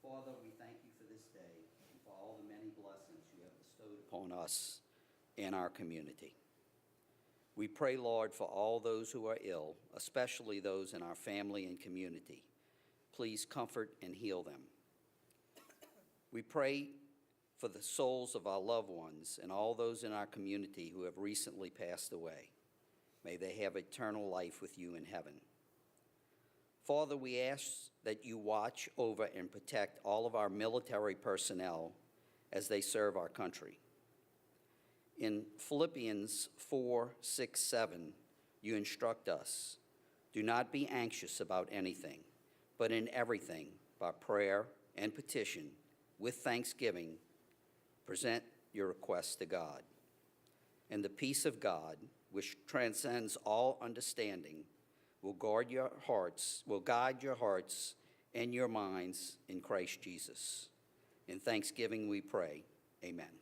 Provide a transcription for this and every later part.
Father, we thank you for this day and for all the many blessings you have bestowed upon us and our community. We pray, Lord, for all those who are ill, especially those in our family and community. Please comfort and heal them. We pray for the souls of our loved ones and all those in our community who have recently passed away. May they have eternal life with you in heaven. Father, we ask that you watch over and protect all of our military personnel as they serve our country. In Philippians 4:6-7, you instruct us, do not be anxious about anything, but in everything, by prayer and petition, with thanksgiving, present your requests to God. And the peace of God, which transcends all understanding, will guide your hearts and your minds in Christ Jesus. In thanksgiving we pray, amen.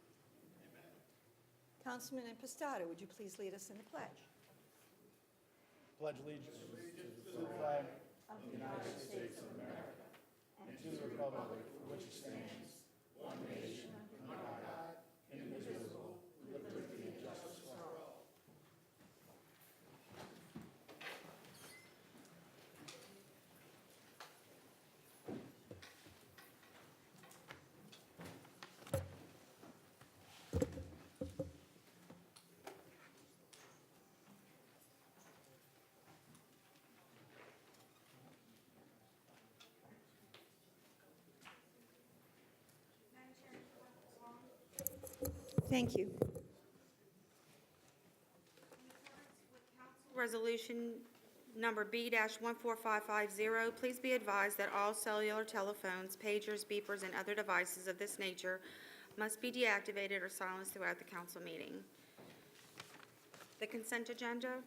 Councilman Impastato, would you please lead us in the pledge? Pledge allegiance to the flag of the United States of America and to the republic for which it stands, one nation, under God, indivisible, with liberty and justice for all. Thank you. Resolution number B-14550, please be advised that all cellular telephones, pagers, beepers, and other devices of this nature must be deactivated or silenced throughout the council meeting. The consent agenda.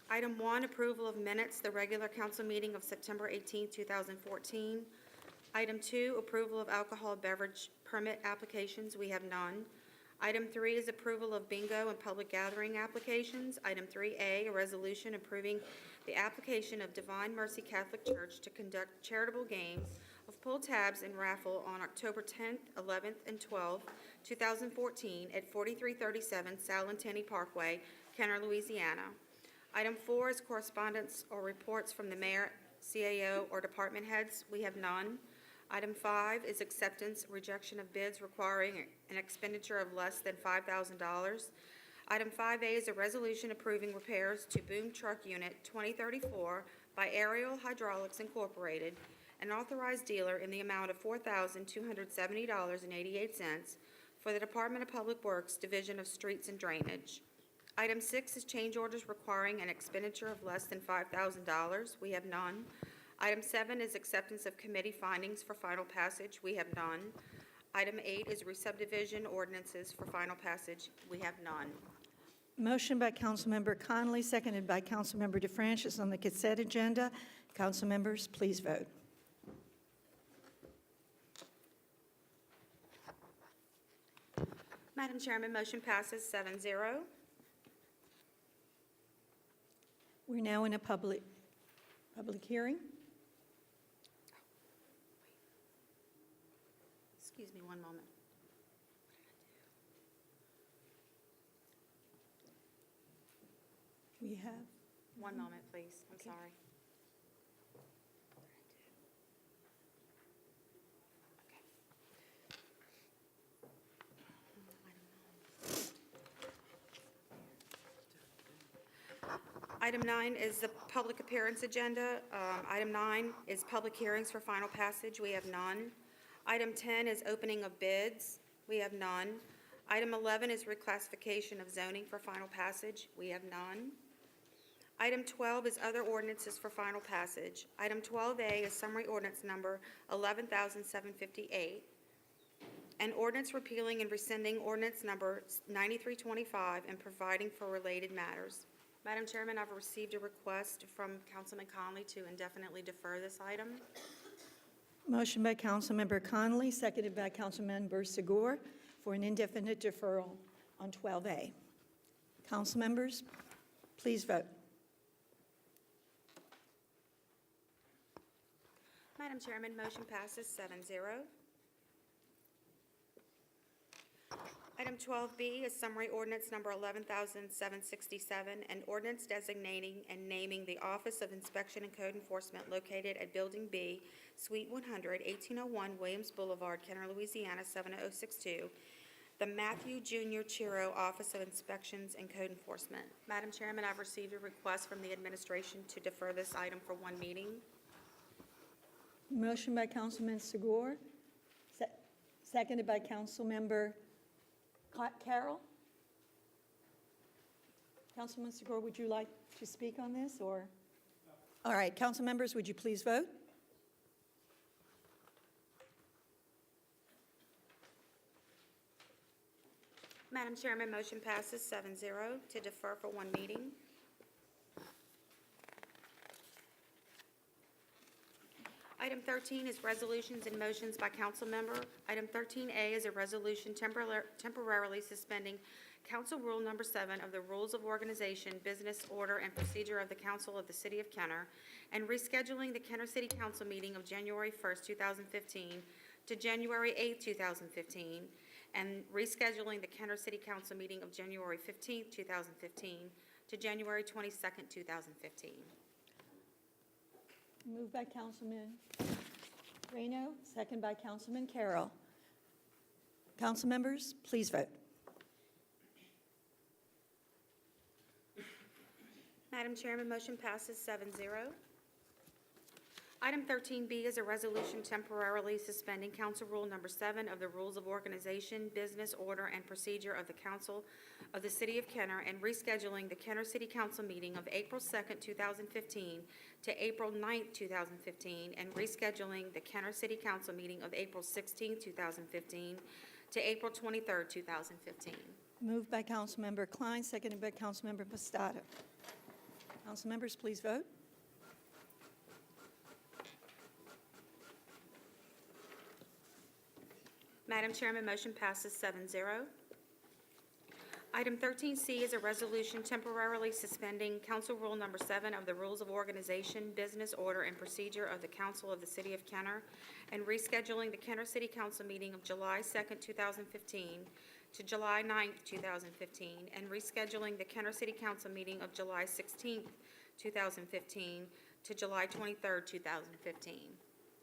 Item 1, approval of minutes, the regular council meeting of September 18, 2014. Item 2, approval of alcohol beverage permit applications. We have none. Item 3 is approval of bingo and public gathering applications. Item 3A, a resolution approving the application of Divine Mercy Catholic Church to conduct charitable games of pull tabs and raffle on October 10th, 11th, and 12th, 2014 at 4337 Salentini Parkway, Kenner, Louisiana. Item 4 is correspondence or reports from the mayor, CAO, or department heads. We have none. Item 5 is acceptance, rejection of bids requiring an expenditure of less than $5,000. Item 5A is a resolution approving repairs to boom truck unit 2034 by Aerial Hydraulics Incorporated, an authorized dealer, in the amount of $4,270.88 for the Department of Public Works, Division of Streets and Drainage. Item 6 is change orders requiring an expenditure of less than $5,000. We have none. Item 7 is acceptance of committee findings for final passage. We have none. Item 8 is re-subdivision ordinances for final passage. We have none. Motion by Councilmember Connolly, seconded by Councilmember DeFrancis on the consent agenda. Council members, please vote. Madam Chairman, motion passes 7-0. We're now in a public hearing. Excuse me one moment. We have. One moment, please. I'm Okay. sorry. Okay. Item 9 is the public appearance agenda. Item 9 is public hearings for final passage. We have none. Item 10 is opening of bids. We have none. Item 11 is reclassification of zoning for final passage. We have none. Item 12 is other ordinances for final passage. Item 12A is summary ordinance number 11,758. An ordinance repealing and rescinding ordinance number 9325 and providing for related matters. Madam Chairman, I've received a request from Councilman Conley to indefinitely defer this item. Motion by Councilmember Connolly, seconded by Councilmember Sigur, for an indefinite deferral on 12A. Council members, please vote. Madam Chairman, motion passes 7-0. Item 12B is summary ordinance number 11,767, an ordinance designating and naming the Office of Inspection and Code Enforcement located at Building B, Suite 100, 1801 Williams Boulevard, Kenner, Louisiana, 70062, the Matthew Junior Chiro Office of Inspections and Code Enforcement. Madam Chairman, I've received a request from the administration to defer this item for one meeting. Motion by Councilman Sigur, seconded by Councilmember Carroll. Councilman Sigur, would you like to speak on this, or? All right, council members, would you please vote? Madam Chairman, motion passes 7-0 to defer for one meeting. Item 13 is resolutions and motions by council member. Item 13A is a resolution temporarily suspending Council Rule Number 7 of the Rules of Organization, Business Order, and Procedure of the Council of the City of Kenner, and rescheduling the Kenner City Council meeting of January 1st, 2015 to January 8th, 2015, and rescheduling the Kenner City Council meeting of January 15th, 2015 to January 22nd, 2015. Moved by Councilman Reno, second by Councilman Carroll. Council members, please vote. Madam Chairman, motion passes 7-0. Item 13B is a resolution temporarily suspending Council Rule Number 7 of the Rules of Organization, Business Order, and Procedure of the Council of the City of Kenner and rescheduling the Kenner City Council meeting of April 2nd, 2015 to April 9th, 2015, and rescheduling the Kenner City Council meeting of April 16th, 2015 to April 23rd, 2015. Moved by Councilmember Klein, seconded by Councilmember Pistato. Council members, please vote. Madam Chairman, motion passes 7-0. Item 13C is a resolution temporarily suspending Council Rule Number 7 of the Rules of Organization, Business Order, and Procedure of the Council of the City of Kenner and rescheduling the Kenner City Council meeting of July 2nd, 2015 to July 9th, 2015, and rescheduling the Kenner City Council meeting of July 16th, 2015 to July 23rd, 2015.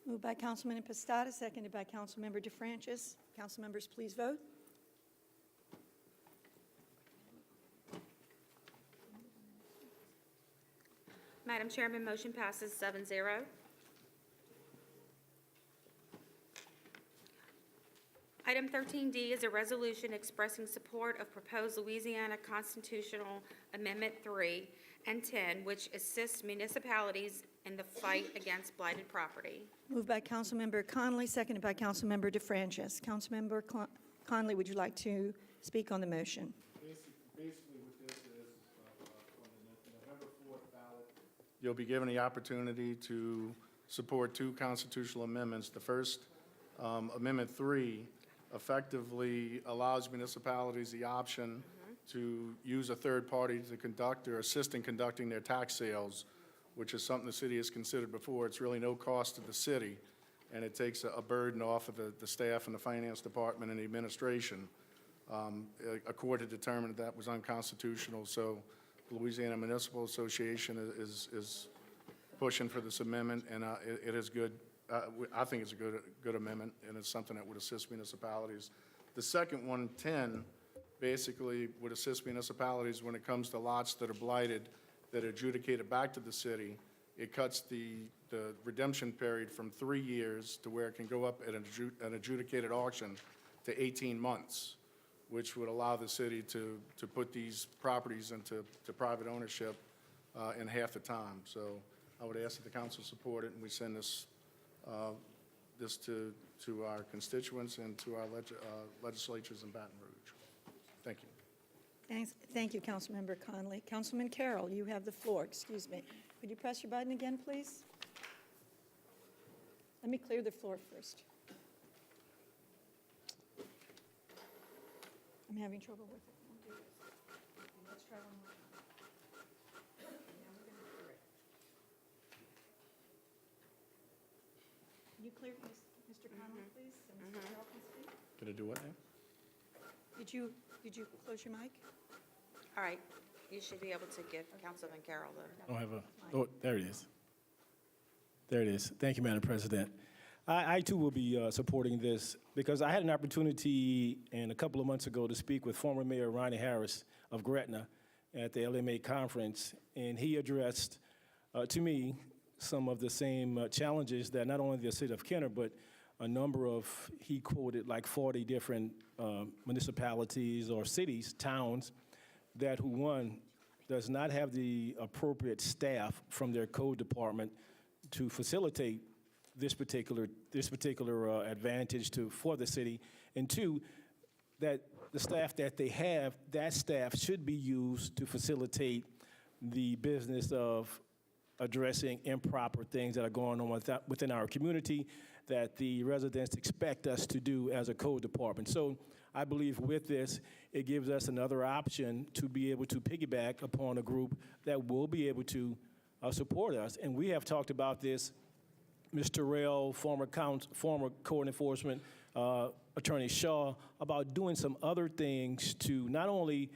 Moved by Councilman Pistato, seconded by Councilmember DeFrancis. Council members, please vote. Madam Chairman, motion passes 7-0. Item 13D is a resolution expressing support of proposed Louisiana Constitutional Amendment 3 and 10, which assists municipalities in the fight against blighted property. Moved by Councilmember Conley, seconded by Councilmember DeFrancis. Councilmember Conley, would you like to speak on the motion? Basically what this is, on the November 4th ballot, you'll be given the opportunity to support two constitutional amendments. The first, Amendment 3, effectively allows municipalities the option to use a third party to conduct or assist in conducting their tax sales, which is something the city has considered before. It's really no cost to the city, and it takes a burden off of the staff and the finance department and the administration. A court had determined that was unconstitutional, so the Louisiana Municipal Association is pushing for this amendment, and it is good. I think it's a good amendment, and it's something that would assist municipalities. The second one, 10, basically would assist municipalities when it comes to lots that are blighted, that are adjudicated back to the city. It cuts the redemption period from 3 years to where it can go up at an adjudicated auction to 18 months, which would allow the city to put these properties into private ownership in half the time. So I would ask that the council support it, and we send this to our constituents and to our legislatures in Baton Rouge. Thank you. Thank you, Councilmember Conley. Councilman Carroll, you have the floor. Excuse me. Could you press your button again, please? Let me clear the floor first. I'm having trouble with it. We'll do this. Let's try one more time. Now we're going to clear it. clear, Mr. Connolly, please, so Mr. Carroll can speak? Did I do what now? Did you close your mic? All right, you should be able to give Councilman Carroll the. I don't have a, oh, there it is. There it is. Thank you, Madam President. I too will be supporting this because I had an opportunity a couple of months ago to speak with former Mayor Ronnie Harris of Gretna at the LMA conference, and he addressed to me some of the same challenges that not only the city of Kenner, but a number of, he quoted like 40 different municipalities or cities, towns, that who, one, does not have the appropriate staff from their code department to facilitate this particular advantage for the city, and two, that the staff that they have, that staff should be used to facilitate the business of addressing improper things that are going on within our community that the residents expect us to do as a code department. So I believe with this, it gives us another option to be able to piggyback upon a group that will be able to support us. And we have talked about this, Mr. Rail, former code enforcement Attorney Shaw, about doing some other things to not only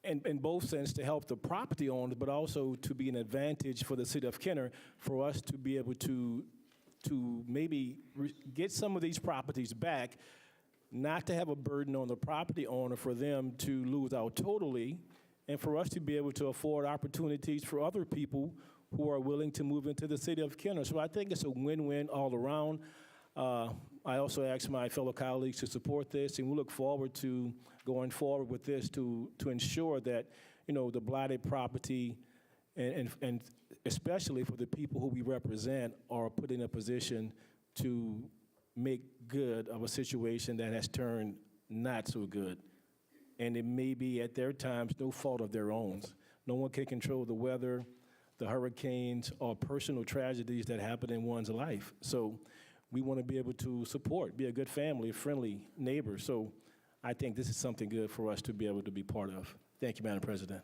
in both sense to help the property owners, but also to be an advantage for the city of Kenner for us to be able to maybe get some of these properties back, not to have a burden on the property owner for them to lose out totally, and for us to be able to afford opportunities for other people who are willing to move into the city of Kenner. So I think it's a win-win all around. I also ask my fellow colleagues to support this, and we look forward to going forward with this to ensure that, the blighted property and especially for the people who we represent are put in a position to make good of a situation that has turned not so good. And it may be at their times no fault of their own. No one can control the weather, the hurricanes, or personal tragedies that happen in one's life. So we want to be able to support, be a good family, a friendly neighbor. So I think this is something good for us to be able to be part of. Thank you, Madam President.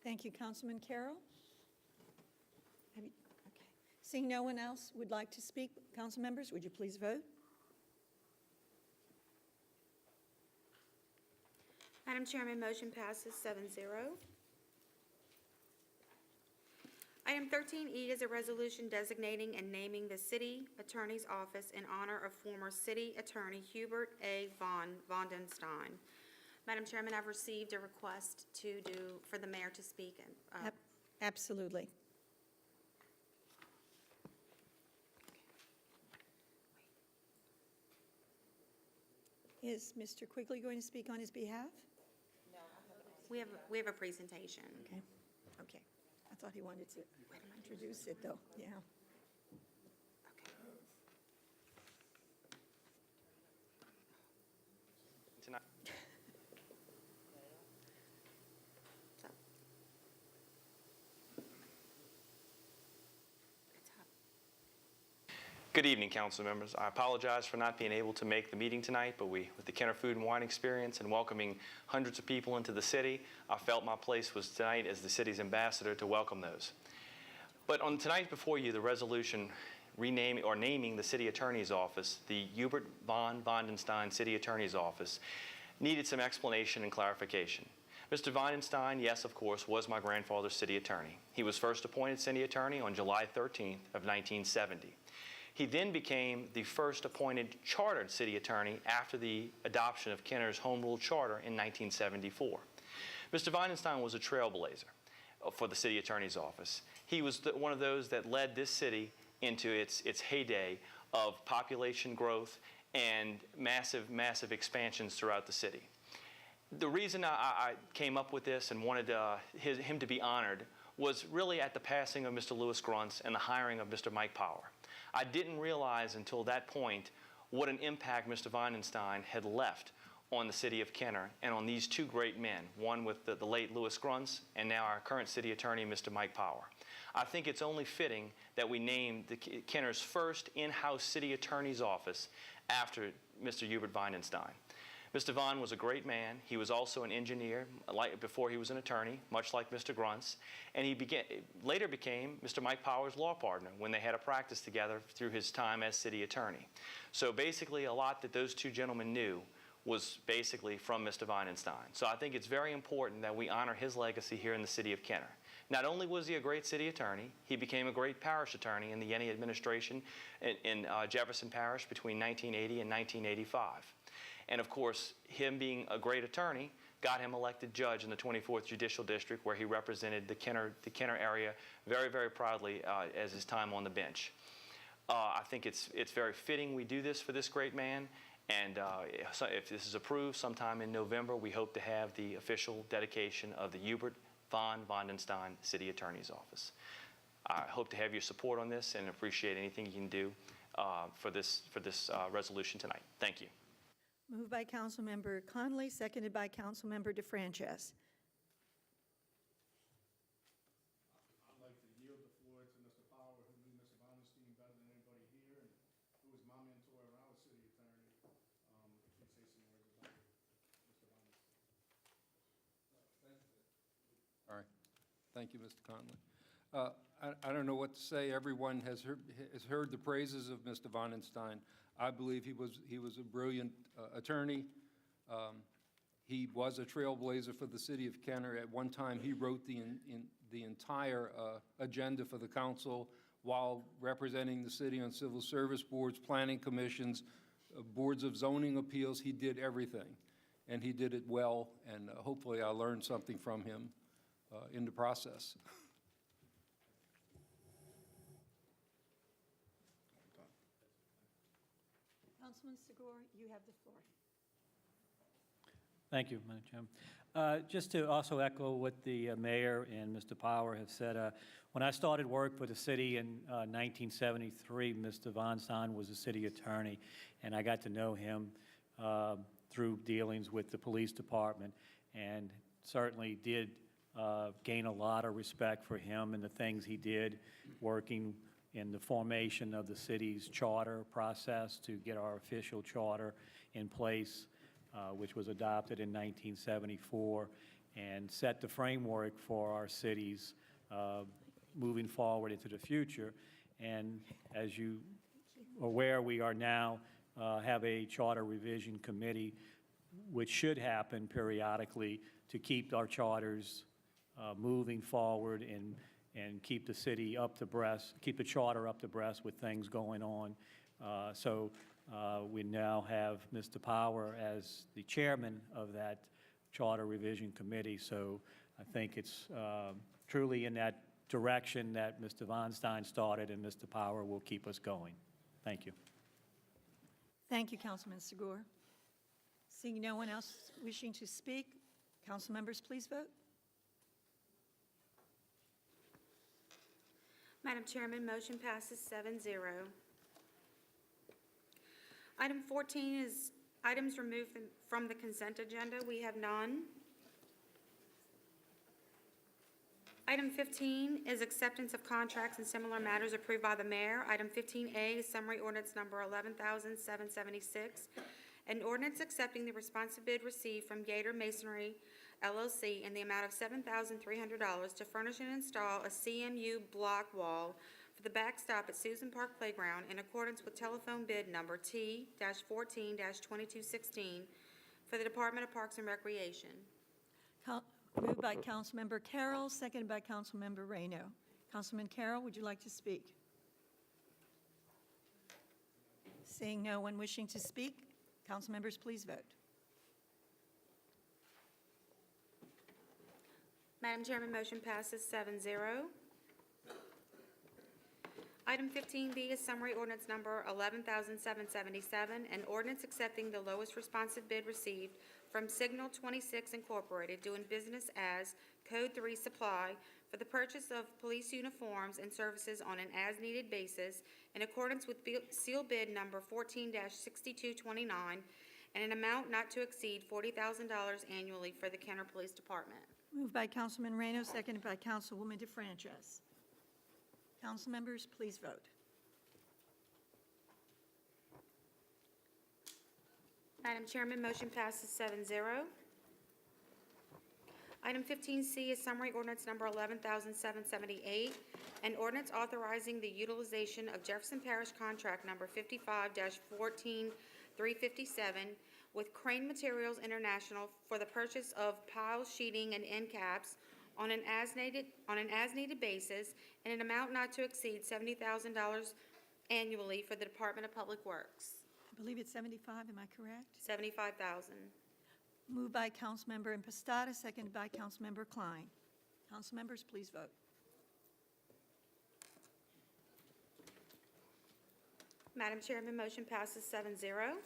Thank you, Councilman Carroll. Okay. Seeing no one else would like to speak, council members, would you please vote? Madam Chairman, motion passes 7-0. Item 13E is a resolution designating and naming the City Attorney's Office in honor of former City Attorney Hubert A. Von den Stein. Madam Chairman, I've received a request for the mayor to speak. Absolutely. Is Mr. Quigley going to speak on his behalf? We have a presentation. Okay. Okay. I thought he wanted to introduce it, though. Yeah. Tonight. So. It's up. Good evening, council members. I apologize for not being able to make the meeting tonight, but with the Kenner Food and Wine experience and welcoming hundreds of people into the city, I felt my place was tonight as the city's ambassador to welcome those. But on tonight before you, the resolution renaming or naming the city attorney's office, the Hubert von den Stein City Attorney's Office, needed some explanation and clarification. Mr. Von den Stein, yes, of course, was my grandfather's city attorney. He was first appointed city attorney on July 13th of 1970. He then became the first appointed chartered city attorney after the adoption of Kenner's Home Rule Charter in 1974. Mr. Von den Stein was a trailblazer for the city attorney's office. He was one of those that led this city into its heyday of population growth and massive expansions throughout the city. The reason I came up with this and wanted him to be honored was really at the passing of Mr. Louis Gruntz and the hiring of Mr. Mike Power. I didn't realize until that point what an impact Mr. Von den Stein had left on the city of Kenner and on these two great men, one with the late Louis Gruntz and now our current city attorney, Mr. Mike Power. I think it's only fitting that we name Kenner's first in-house city attorney's office after Mr. Hubert Von den Stein. Mr. Vaughn was a great man. He was also an engineer before he was an attorney, much like Mr. Gruntz. And he later became Mr. Mike Power's law partner when they had a practice together through his time as city attorney. So basically, a lot that those two gentlemen knew was basically from Mr. Weinstein. So I think it's very important that we honor his legacy here in the city of Kenner. Not only was he a great city attorney, he became a great parish attorney in the Yenny administration in Jefferson Parish between 1980 and 1985. And of course, him being a great attorney got him elected judge in the 24th Judicial District, where he represented the Kenner area very, very proudly as his time on the bench. I think it's very fitting we do this for this great man. And if this is approved sometime in November, we hope to have the official dedication of the Hubert von Weinstein City Attorney's Office. I hope to have your support on this and appreciate anything you can do for this resolution tonight. Thank you. Moved by Councilmember Conley, seconded by Councilmember DeFrances. I'd like to yield the floor to Mr. Power, who knew Mr. Weinstein better than anybody here, and who was my mentor when I was city attorney. If you'd say some words about Mr. Weinstein. All right. Thank you, Mr. Conley. I don't know what to say. Everyone has heard the praises of Mr. Weinstein. I believe he was a brilliant attorney. He was a trailblazer for the city of Kenner. At one time, he wrote the entire agenda for the council while representing the city on civil service boards, planning commissions, boards of zoning appeals. He did everything, and he did it well, and hopefully I learned something from him in the process. Councilman Segura, you have the floor. Thank you, Madam Chairman. Just to also echo what the mayor and Mr. Power have said, when I started work for the city in 1973, Mr. Weinstein was a city attorney, and I got to know him through dealings with the police department, and certainly did gain a lot of respect for him and the things he did working in the formation of the city's charter process to get our official charter in place, which was adopted in 1974, and set the framework for our cities moving forward into the future. And as you are aware, we are now have a charter revision committee, which should happen periodically to keep our charters moving forward and keep the city up to breast, keep the charter up to breast with things going on. So we now have Mr. Power as the chairman of that charter revision committee. So I think it's truly in that direction that Mr. Weinstein started, and Mr. Power will keep us going. Thank you. Thank you, Councilman Segura. Seeing no one else wishing to speak, council members, please vote. Madam Chairman, motion passes 7-0. Item 14 is items removed from the consent agenda. We have none. Item 15 is acceptance of contracts and similar matters approved by the mayor. Item 15A is summary ordinance number 11,776, an ordinance accepting the responsive bid received from Gator Masonry LLC in the amount of $7,300 to furnish and install a CMU block wall for the backstop at Susan Park Playground in accordance with telephone bid number T-14-2216 for the Department of Parks and Recreation. Moved by Councilmember Carroll, seconded by Councilmember Reyno. Councilman Carroll, would you like to speak? Seeing no one wishing to speak, council members, please vote. Madam Chairman, motion passes 7-0. Item 15B is summary ordinance number 11,777, an ordinance accepting the lowest responsive bid received from Signal 26 Incorporated, doing business as Code 3 Supply, for the purchase of police uniforms and services on an as-needed basis in accordance with seal bid number 14-6229, and an amount not to exceed $40,000 annually for the Kenner Police Department. Moved by Councilman Reyno, seconded by Councilwoman DeFrances. Council members, please vote. Madam Chairman, motion passes 7-0. Item 15C is summary ordinance number 11,778, an ordinance authorizing the utilization of Jefferson Parish contract number 55-14357 with Crane Materials International for the purchase of pile sheeting and end caps on an as-needed basis in an amount not to exceed $70,000 annually for the Department of Public Works. I believe it's 75, am I correct? $75,000. Moved by Councilmember Impostata, seconded by Councilmember Klein. Council members, please vote. Madam Chairman, motion passes 7-0.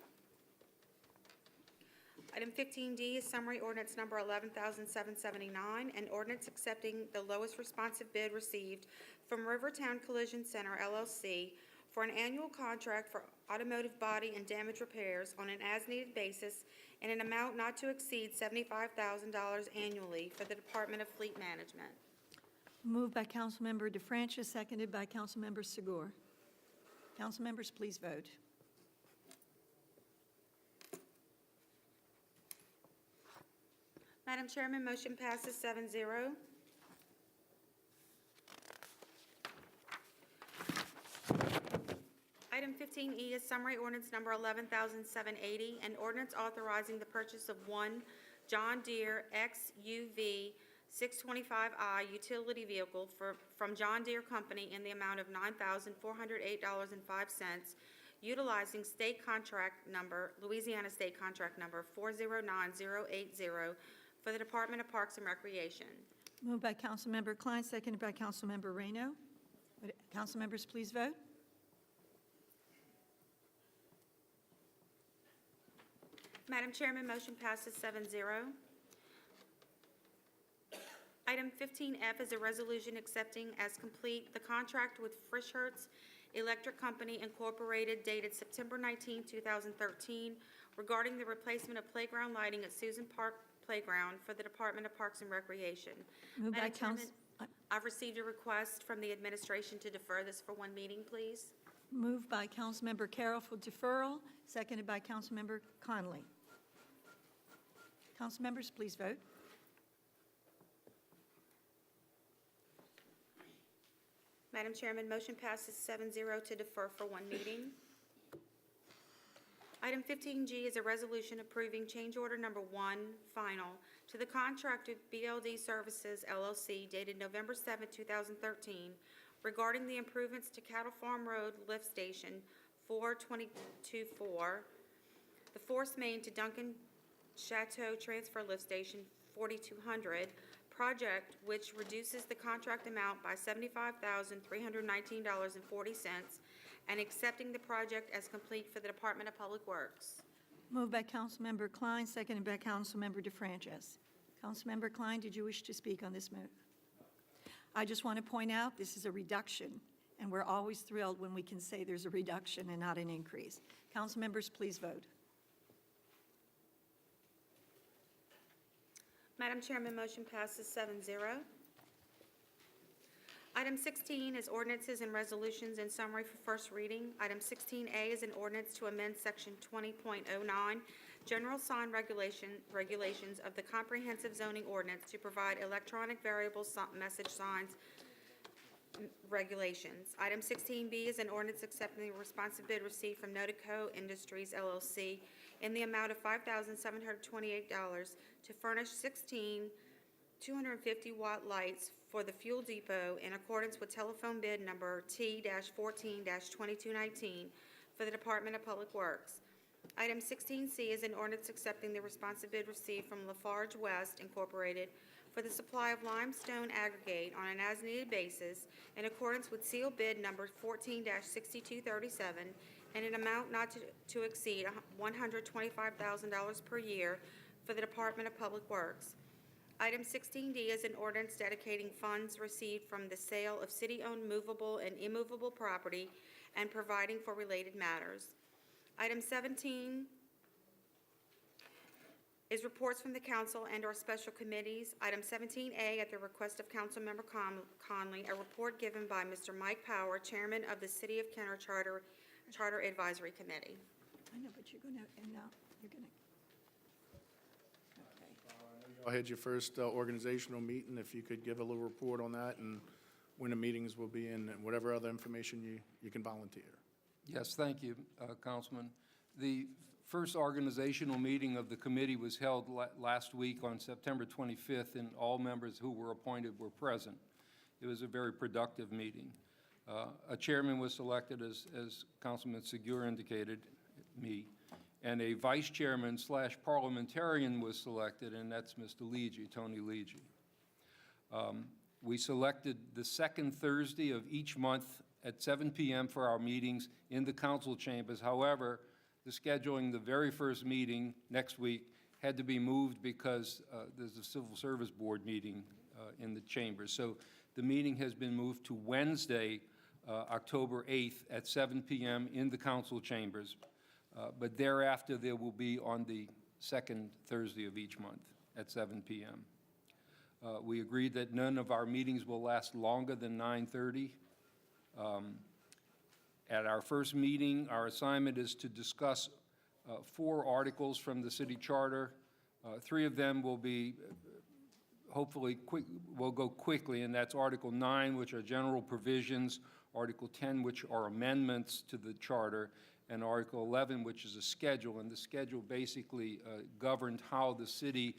Item 15D is summary ordinance number 11,779, an ordinance accepting the lowest responsive bid received from Rivertown Collision Center LLC for an annual contract for automotive body and damage repairs on an as-needed basis in an amount not to exceed $75,000 annually for the Department of Fleet Management. Moved by Councilmember DeFrancis, seconded by Councilmember Sigur. Council members, please vote. Madam Chairman, motion passes 7-0. Item 15E is summary ordinance number 11,780, an ordinance authorizing the purchase of one John Deere XUV 625i utility vehicle from John Deere Company in the amount of $9,408.05, utilizing state contract number, Louisiana State Contract number 409080 for the Department of Parks and Recreation. Moved by Councilmember Klein, seconded by Councilmember Reyno. Would council members please vote? Madam Chairman, motion passes 7-0. Item 15F is a resolution accepting as complete the contract with Frischhertz Electric Company Incorporated dated September 19, 2013, regarding the replacement of playground lighting at Susan Park Playground for the Department of Parks and Recreation. Moved by Madam Chairman, Council. I've received a request from the administration to defer this for one meeting, please. Moved by Councilmember Carroll for deferral, seconded by Councilmember Conley. Council members, please vote. Madam Chairman, motion passes 7-0 to defer for one meeting. Item 15G is a resolution approving change order number 1, final, to the contract with BLD Services LLC dated November 7, 2013, regarding the improvements to Cattle Farm Road Lift Station 4224, the Force Main to Duncan Chateau Transfer Lift Station 4200, project which reduces the contract amount by $75,319.40 and accepting the project as complete for the Department of Public Works. Moved by Councilmember Klein, seconded by Councilmember DeFrancis. Councilmember Klein, did you wish to speak on this matter? I just want to point out this is a reduction, and we're always thrilled when we can say there's a reduction and not an increase. Council members, please vote. Madam Chairman, motion passes 7-0. Item 16 is ordinances and resolutions in summary for first reading. Item 16A is an ordinance to amend Section 20.09, General Sign Regulations of the Comprehensive Zoning Ordinance to provide electronic variable message signs regulations. Item 16B is an ordinance accepting the responsive bid received from Notico Industries LLC in the amount of $5,728 to furnish 16 250-watt lights for the fuel depot in accordance with telephone bid number T-14-2219 for the Department of Public Works. Item 16C is an ordinance accepting the responsive bid received from Lafarge West Incorporated for the supply of limestone aggregate on an as-needed basis in accordance with seal bid number 14-6237 and an amount not to exceed $125,000 per year for the Department of Public Works. Item 16D is an ordinance dedicating funds received from the sale of city-owned movable and immovable property and providing for related matters. Item 17 is reports from the council and/or special committees. Item 17A, at the request of Councilmember Conley, a report given by Mr. Mike Power, Chairman of the City of Kenner Charter Advisory Committee. I know, but you're going to, and You're going to, okay. I had your first organizational meeting. If you could give a little report on that and when the meetings will be and whatever other information you can volunteer. Yes, thank you, Councilman. The first organizational meeting of the committee was held last week on September 25th, and all members who were appointed were present. It was a very productive meeting. A chairman was selected, as Councilman Segura indicated, me, and a vice chairman / parliamentarian was selected, and that's Mr. Legge, Tony Legge. We selected the second Thursday of each month at 7 p.m. for our meetings in the council chambers. However, the scheduling the very first meeting next week had to be moved because there's a Civil Service Board meeting in the chambers. So the meeting has been moved to Wednesday, October 8th at 7 p.m. in the council chambers. But thereafter, there will be on the second Thursday of each month at 7 p.m. We agreed that none of our meetings will last longer than 9:30. At our first meeting, our assignment is to discuss 4 articles from the city charter. 3 of them will be hopefully will go quickly, and that's Article 9, which are general provisions, Article 10, which are amendments to the charter, and Article 11, which is a schedule. And the schedule basically governed how the city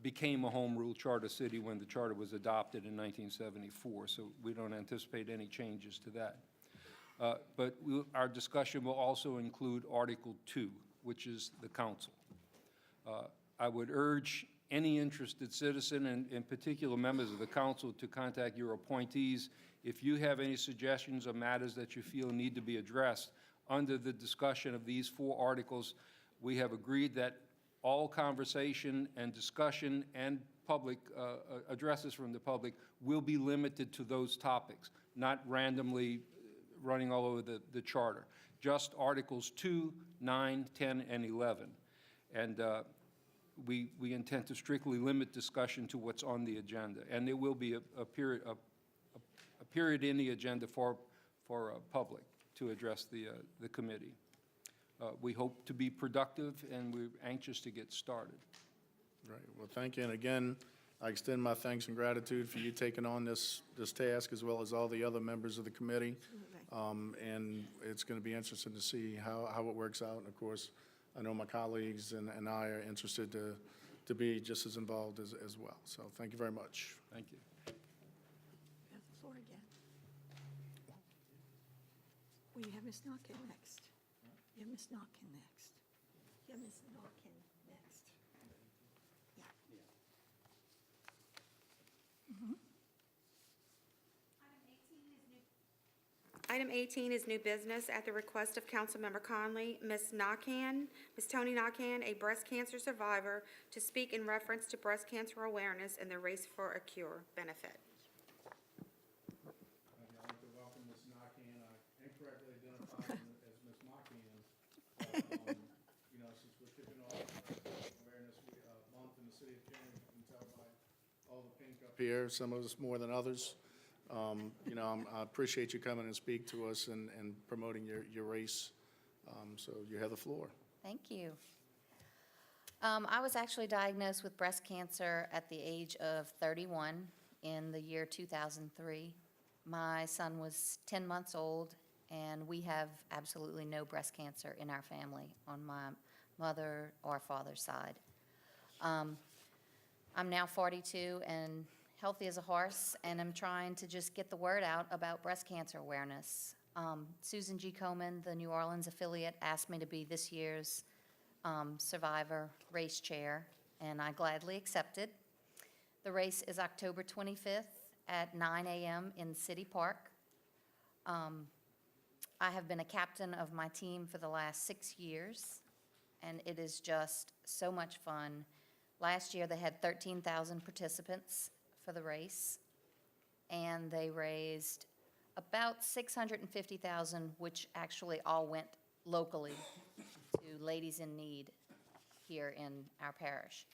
became a home rule charter city when the charter was adopted in 1974. So we don't anticipate any changes to that. But our discussion will also include Article 2, which is the council. I would urge any interested citizen, and in particular members of the council, to contact your appointees if you have any suggestions or matters that you feel need to be addressed under the discussion of these 4 articles. We have agreed that all conversation and discussion and public addresses from the public will be limited to those topics, not randomly running all over the charter. Just Articles 2, 9, 10, and 11. And we intend to strictly limit discussion to what's on the agenda. And there will be a period in the agenda for public to address the committee. We hope to be productive, and we're anxious to get started. Right. Well, thank you. And again, I extend my thanks and gratitude for you taking on this task, as well as all the other members of the committee. And it's going to be interesting to see how it works out. And of course, I know my colleagues and I are interested to be just as involved as well. So thank you very much. Thank you. You have the floor again. Well, you have Ms. Narkin next. You have Ms. Narkin next. You have Ms. Narkin next. Yeah. Item 18 is new business at the request of Councilmember Conley. Ms. Toni Nakan, a breast cancer survivor, to speak in reference to breast cancer awareness and the Race for a Cure benefit. I'd like to welcome Ms. Nakan. I incorrectly identified as Ms. Nakan. You know, since we're kicking off awareness month in the city of Canton, you can tell by all the pink up here, some of us more than others. You know, I appreciate you coming and speak to us and promoting your race. So you have the floor. Thank you. I was actually diagnosed with breast cancer at the age of 31 in the year 2003. My son was 10 months old, and we have absolutely no breast cancer in our family on my mother or father's side. I'm now 42 and healthy as a horse, and I'm trying to just get the word out about breast cancer awareness. Susan G. Komen, the New Orleans affiliate, asked me to be this year's Survivor Race Chair, and I gladly accepted. The race is October 25th at 9 a.m. in City Park. I have been a captain of my team for the last 6 years, and it is just so much fun. Last year, they had 13,000 participants for the race, and they raised about $650,000, which actually all went locally to ladies in need here in our parish.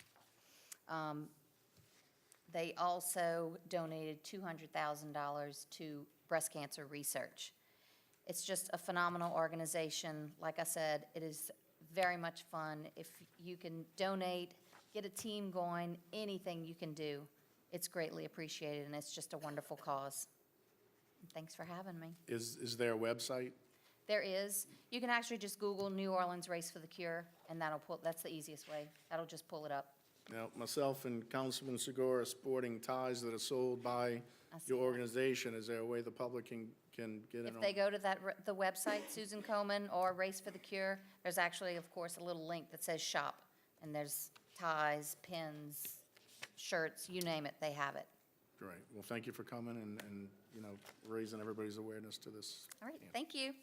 They also donated $200,000 to breast cancer research. It's just a phenomenal organization. Like I said, it is very much fun. If you can donate, get a team going, anything you can do, it's greatly appreciated, and it's just a wonderful cause. Thanks for having me. Is there a website? There is. You can actually just Google New Orleans Race for the Cure, and that's the easiest way. That'll just pull it up. Now, myself and Councilman Segura are sporting ties that are sold by I see your that. organization. Is there a way the public can get in on? If they go to the website, Susan Komen or Race for the Cure, there's actually, of course, a little link that says shop, and there's ties, pins, shirts, you name it, they have it. Great. Well, thank you for coming and, raising everybody's awareness to this. All right, thank you.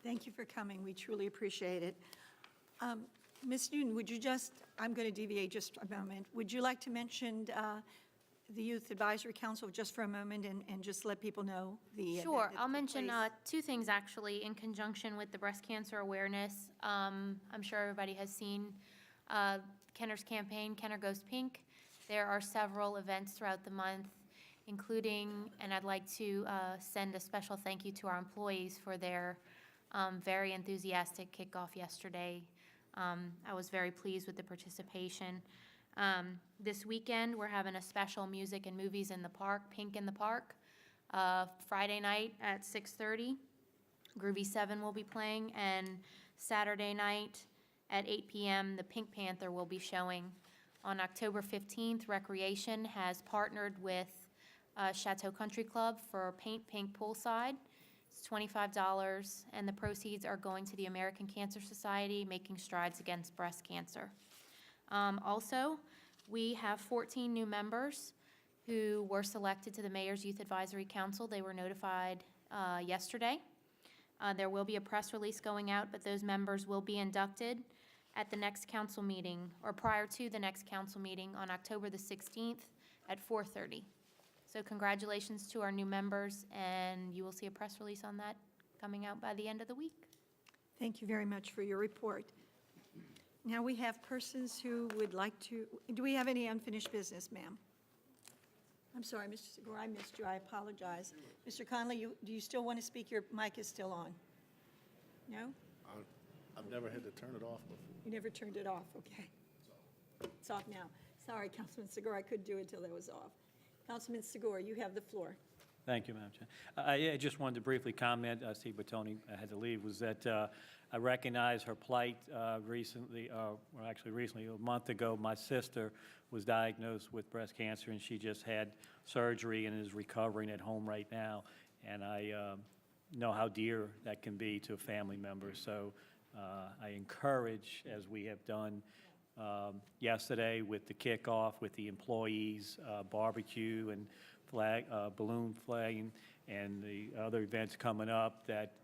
Thank you for coming. We truly appreciate it. Ms. Newton, would you I'm going to deviate just a moment. Would you like to mention the Youth Advisory Council just for a moment and just let people know the event Sure, that I'll took mention place? two things actually in conjunction with the breast cancer awareness. I'm sure everybody has seen Kenner's campaign, Kenner Goes Pink. There are several events throughout the month, including, and I'd like to send a special thank you to our employees for their very enthusiastic kickoff yesterday. I was very pleased with the participation. This weekend, we're having a special music and movies in the park, Pink in the Park. Friday night at 6:30, Groovy 7 will be playing, and Saturday night at 8 p.m., the Pink Panther will be showing. On October 15th, Recreation has partnered with Chateau Country Club for Paint Pink Poolside. It's $25, and the proceeds are going to the American Cancer Society, making strides against breast cancer. Also, we have 14 new members who were selected to the Mayor's Youth Advisory Council. They were notified yesterday. There will be a press release going out, but those members will be inducted at the next council meeting, or prior to the next council meeting on October the 16th at 4:30. So congratulations to our new members, and you will see a press release on that coming out by the end of the week. Thank you very much for your report. Now we have persons who would like to, do we have any unfinished business, ma'am? I'm sorry, Mr. Segura, I missed you, I apologize. Mr. Conley, do you still want to speak? Your mic is still on. No? I've never had to turn it off before. You never turned it off, okay. It's off now. Sorry, Councilman Segura, I couldn't do it until that was off. Councilman Segura, you have the floor. Thank you, Madam Chair. I just wanted to briefly comment, Steve Bertoni had to leave, was that I recognize her plight recently, recently, a month ago, my sister was diagnosed with breast cancer, and she just had surgery and is recovering at home right now. And I know how dear that can be to a family member. So I encourage, as we have done yesterday with the kickoff, with the employees, barbecue and balloon flagging, and the other events coming up, that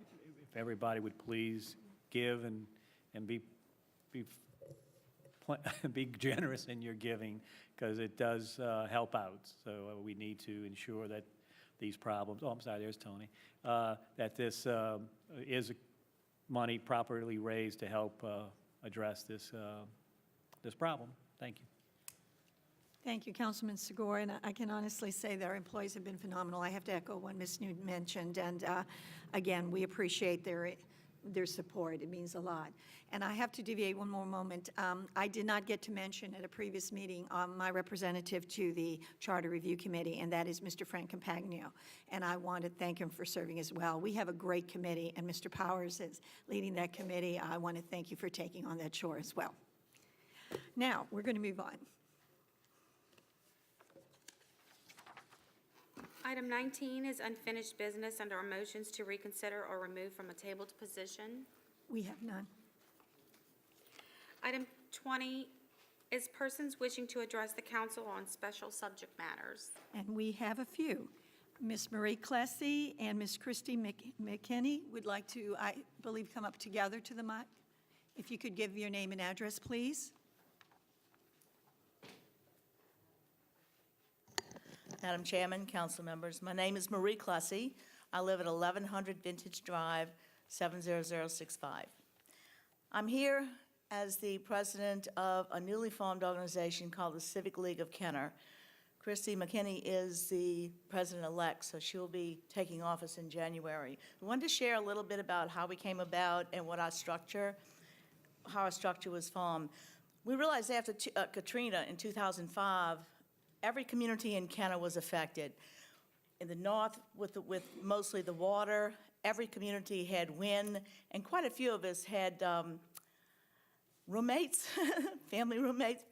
if everybody would please give and be generous in your giving, because it does help out. So we need to ensure that these problems, I'm sorry, there's Tony, that this is money properly raised to help address this problem. Thank you. Thank you, Councilman Segura, and I can honestly say that our employees have been phenomenal. I have to echo what Ms. Newton mentioned, and again, we appreciate their support. It means a lot. And I have to deviate one more moment. I did not get to mention at a previous meeting my representative to the Charter Review Committee, and that is Mr. Frank Campagno, and I want to thank him for serving as well. We have a great committee, and Mr. Powers is leading that committee. I want to thank you for taking on that chore as well. Now, we're going to move on. Item 19 is unfinished business under our motions to reconsider or remove from a tabled position. We have none. Item 20 is persons wishing to address the council on special subject matters. And we have a few. Ms. Marie Klesse and Ms. Christy McKinney would like to, I believe, come up together to the mic. If you could give your name and address, please. Madam Chairman, council members, my name is Marie Klesse. I live at 1100 Vintage Drive, 70065. I'm here as the president of a newly formed organization called the Civic League of Kenner. Christy McKinney is the president-elect, so she'll be taking office in January. I wanted to share a little bit about how we came about and what our structure how our structure was formed. We realized after Katrina in 2005, every community in Kenner was affected. In the north, with mostly the water, every community had wind, and quite a few of us had roommates, family roommates,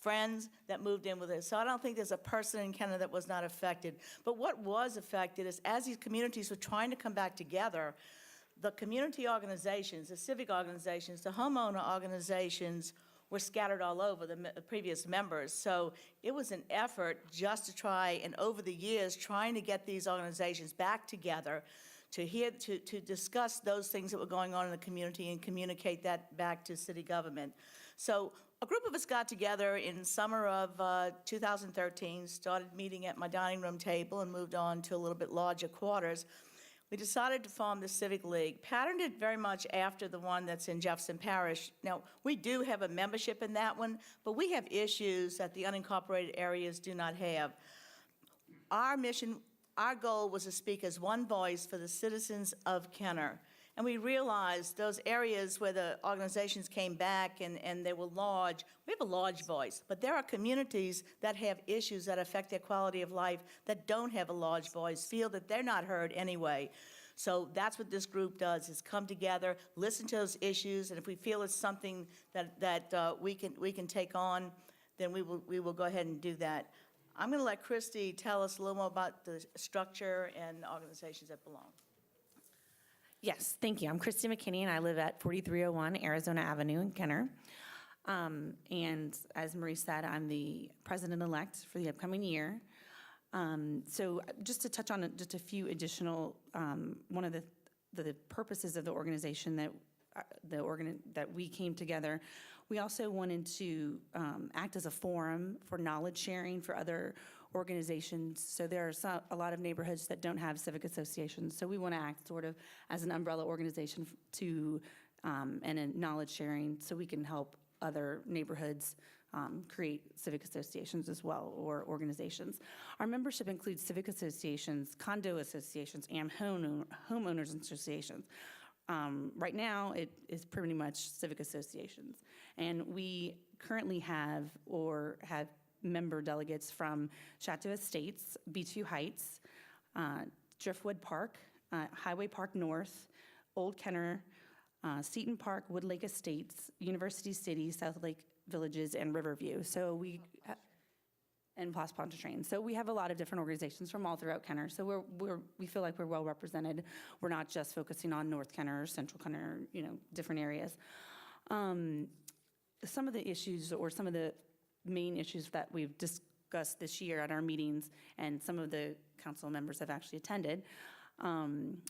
friends that moved in with us. So I don't think there's a person in Kenner that was not affected. But what was affected is as these communities were trying to come back together, the community organizations, the civic organizations, the homeowner organizations were scattered all over, the previous members. So it was an effort just to try, and over the years, trying to get these organizations back together to discuss those things that were going on in the community and communicate that back to city government. So a group of us got together in summer of 2013, started meeting at my dining room table and moved on to a little bit larger quarters. We decided to form the Civic League, patterned it very much after the one that's in Jefferson Parish. Now, we do have a membership in that one, but we have issues that the unincorporated areas do not have. Our mission, our goal was to speak as one voice for the citizens of Kenner. And we realized those areas where the organizations came back and they were large, we have a large voice, but there are communities that have issues that affect their quality of life that don't have a large voice, feel that they're not heard anyway. So that's what this group does, is come together, listen to those issues, and if we feel it's something that we can take on, then we will go ahead and do that. I'm going to let Christy tell us a little more about the structure and the organizations that belong. Yes, thank you. I'm Christy McKinney, and I live at 4301 Arizona Avenue in Kenner. And as Marie said, I'm the president-elect for the upcoming year. So just to touch on just a few additional, one of the purposes of the organization that we came together, we also wanted to act as a forum for knowledge sharing for other organizations. So there are a lot of neighborhoods that don't have civic associations. So we want to act sort of as an umbrella organization and a knowledge sharing so we can help other neighborhoods create civic associations as well, or organizations. Our membership includes civic associations, condo associations, and homeowners associations. Right now, it is pretty much civic associations. And we currently have member delegates from Chateau Estates, B2 Heights, Driftwood Park, Highway Park North, Old Kenner, Seton Park, Woodlake Estates, University City, South Lake Villages, and Riverview. So and Place Pontchartrain. So we have a lot of different organizations from all throughout Kenner. So we feel like we're well represented. We're not just focusing on North Kenner or Central Kenner, different areas. Some of the issues, or some of the main issues that we've discussed this year at our meetings, and some of the council members have actually attended,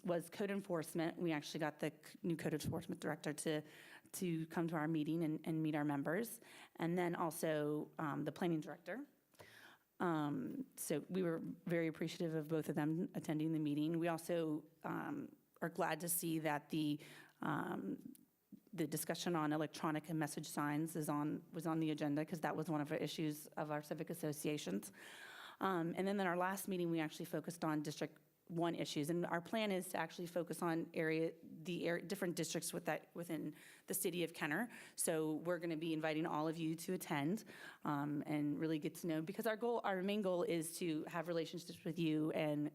was code enforcement. We actually got the new code enforcement director to come to our meeting and meet our members, and then also the planning director. So we were very appreciative of both of them attending the meeting. We also are glad to see that the discussion on electronic and message signs was on the agenda, because that was one of the issues of our civic associations. And then in our last meeting, we actually focused on District 1 issues, and our plan is to actually focus on different districts within the city of Kenner. So we're going to be inviting all of you to attend and really get to know, because our main goal is to have relationships with you and